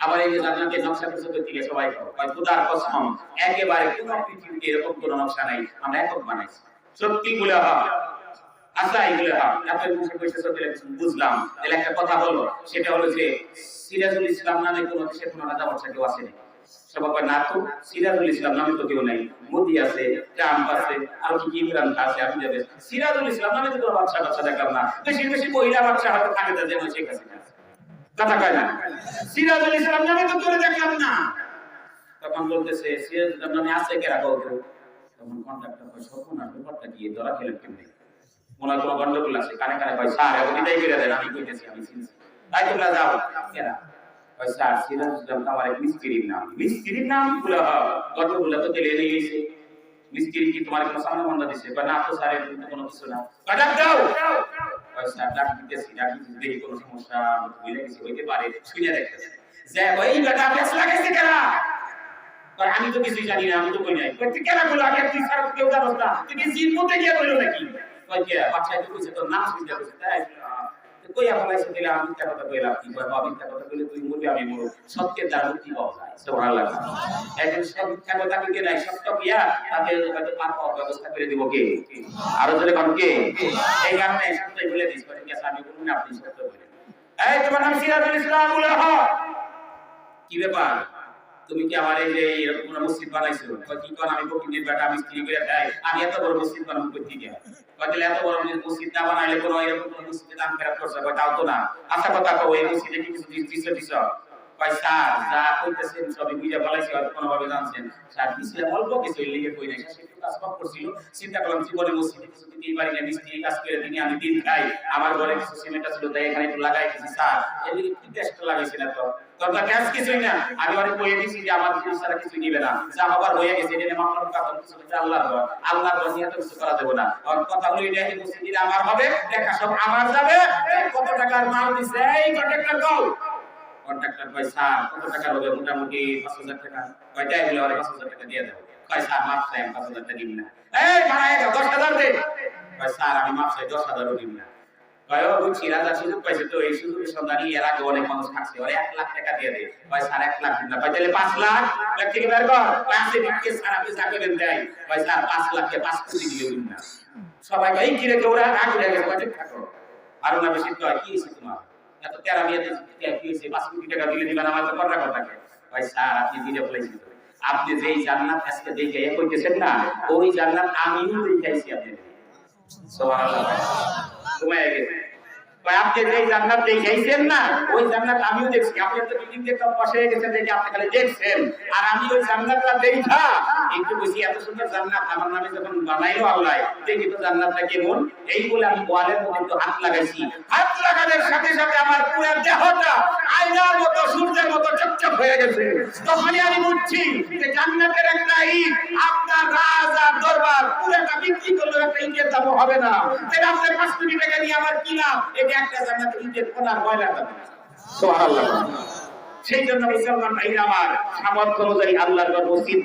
আবার এই যে জান্নাতের নকশা করতে গিয়ে সবাই কয়, খোদার কসম একেবারে কোনো পৃথিবীতে এরকম কোনো নকশা নাই, আমরা একক বানাইছি। সত্যি বলে হয়, আচ্ছা এগুলো হয় আপনার মুখে কইছে সত্যি বুঝলাম। তাহলে একটা কথা বলো, সেটা হলো যে সিরাজুল ইসলাম নামে কোনো দেশে কোনো রাজা বাদশা কেউ আছে না? সবাই কয় না তো, সিরাজুল ইসলাম নামে তো কেউ নাই। মোদি আছে, ট্রাম্প আছে, আর কি ইমরান আছে, আপনি যাবেন। সিরাজুল ইসলাম নামে তো কোনো বাদশা বাদশা দেখলাম না। বেশি বেশি মহিলা বাদশা হয়তো থাকে, তাদের যেমন শেখ হাসিনা আছে, কথা কয় না? সিরাজুল ইসলাম নামে তো করে দেখলাম না। তখন বলতেছে সিরাজুল ইসলাম নামে আছে কেরা বলতো? তখন কন্ট্রাক্টর কয়, সর্বনাশ, ব্যাপারটা কি, ধরা খেলেন কেমনে? মনে কোনো গন্ডগোল আছে, কানে কানে কয়, স্যার এখন এটাই করে দেন, আমি কইতেছি আমি চিনছি, তাই তোমরা যাও। কেরা কয়, স্যার সিরাজুল ইসলাম আমার এক মিস্ত্রির নাম। মিস্ত্রির নাম বলে গন্ডগোল তো তেলে নিয়ে গেছে। মিস্ত্রি কি তোমার কোনো সামনে বন্ধ দিছে? কয় না তো স্যার, এরকম কোনো কিছু না। কয় ডাক দাও। কয় স্যার ডাক দিতেছি, ডাক দিতে দেখি কোনো সমস্যা হইলে কিছু হইতে পারে, শুনে দেখতেছে যে ওই বেটা পেছ লাগাইছে কেরা। কয় আমি তো কিছুই জানি না, আমি তো কই নাই। কয় তুই কেরা বলো, আগে তুই স্যার কেউ জানোস না, তুই কি জিন মতে গিয়ে কইলো নাকি? কয় কে বাচ্চা তো কইছে তোর নাম শুনতে কইছে, তাই কই আপনাইছে দিলে আমি মিথ্যা কথা কইলাম কি? কয় বাবা মিথ্যা কথা কইলে তুই মরবি, আমি মরব, সত্যের দ্বার মুক্তি পাওয়া যায়। সুবহানাল্লাহ। এখন সব মিথ্যা কথা কইতে নাই, সত্য কিয়া তাকে হয়তো পার পাওয়ার ব্যবস্থা করে দিব কে? আরো জোরে কোন কে? এই কারণে সত্যই বলে দিস, কয় ঠিক আছে আমি বলুন না, আপনি সত্য বলেন। এই তোমার নাম সিরাজুল ইসলাম বলে হ, কি ব্যাপার? তুমি কি আমার এই যে এরকম কোন মসজিদ বানাইছো? কয় কি কোন আমি বকিনের বেটা, আমি স্ত্রী করে খাই, আমি এত বড় মসজিদ বানাবো কইতে গিয়া? কয় তাহলে এত বড় মসজিদ না বানাইলে কোন এরকম কোন মসজিদে দান খেরাত করছে? কয় তাও তো না। আচ্ছা কথা কও, এই মসজিদে কি কিছু দিছ? কয় স্যার যা কইতেছেন সবই বুঝা ফলাইছি, হয়তো কোনো ভাবে জানছেন। স্যার দিছিলাম অল্প কিছু, লিখে কই নাই, সে একটু কাজ কম করছিল, চিন্তা করলাম জীবনে মসজিদে কিছু দিতেই পারি না, মিস্ত্রি কাজ করে দিনে আমি দিন খাই, আমার ঘরে কিছু সিমেন্ট ছিল তাই এখানে একটু লাগাই দিছি। স্যার এদিকে কি টেস্ট লাগাইছি না তো, তোমরা গ্যাস কিছুই না, আমি অনেক কইয়ে দিছি যে আমার জিনিস ছাড়া কিছু নিবে না, যা আবার হয়ে গেছে এটা মামলার কথা কিছু হচ্ছে আল্লাহর ঘর, আল্লাহর ঘর নিয়ে তো কিছু করা দেব না। আর কথা হলো এটা এই মসজিদে আমার হবে, টাকা সব আমার যাবে। কত টাকার মাল দিছে এই কন্ট্রাক্টর কও? কন্ট্রাক্টর কয় স্যার কত টাকা হবে? মোটামুটি 5000 টাকা। কয়টাই বলে আর 5000 টাকা দিয়ে দাও। কয় স্যার মাফ চাই, 5000 টাকা দিন না। এই বাড়ায় দাও, 10000 দে। কয় স্যার আমি মাফ চাই, 10000 ও দিন না। কয় ও বুঝছি রাজা সুযোগ পাইছে তো, এই সুযোগের সন্ধানে এর আগে অনেক মানুষ খাচ্ছে, ওরে 1 লাখ টাকা দিয়ে দে। কয় স্যার 1 লাখ দিন না। কয় তাহলে 5 লাখ লাখ থেকে বের কর। পাঁচে দিকে স্যার আপনি যা করেন দেয়। কয় স্যার 5 লাখে 5 কোটি দিও দিন না। সবাই কয় এই কি রে ওরা আগে আগে কয় ঠিক থাকো। আর না বেশি কয় কি হইছে তোমার? এত তেরা মিয়া দিতে কি হইছে? 5 কোটি টাকা দিলে দিবেন, আমার তো কথা থাকে। ভাই স্যার আপনি দিলে ফলাইছেন, আপনি যেই জান্নাত আজকে দেখে কইতেছেন না, ওই জান্নাত আমিও দেখাইছি আপনাদের। সুবহানাল্লাহ। ঘুমায় গেছে। ভাই আপনি যেই জান্নাত দেখাইছেন না, ওই জান্নাত আমিও দেখছি। আপনি তো বিল্ডিং দেখতে পাশে গেছেন দেখে আপনি খালি দেখছেন, আর আমি ওই জান্নাতটা দেখা একটু বুঝি এত সুন্দর জান্নাত আমার নামে যখন বানাইলো আল্লাহ, দেখি তো জান্নাতটা কেমন। এই বলে আমি ওয়ালের মধ্যে তো হাত লাগাইছি, হাত লাগানোর সাথে সাথে আমার পুরো দেহটা আয়নার মতো সূর্যের মতো চকচক হয়ে গেছে। তখনই আমি বুঝছি যে জান্নাতের একটা ঈদ আপনার রাজ আর দরবার পুরোটা বিক্রি করলে একটা ঈদের দাম হবে না। তাই আপনার 5 কোটি টাকা নিয়ে আমার কি লাভ? এটা একটা জান্নাতের ঈদের কোনার ময়লা দাম। সুবহানাল্লাহ। সেই জন্য মুসলমান ভাইরা আমার সামর্থ্য অনুযায়ী আল্লাহর মসজিদ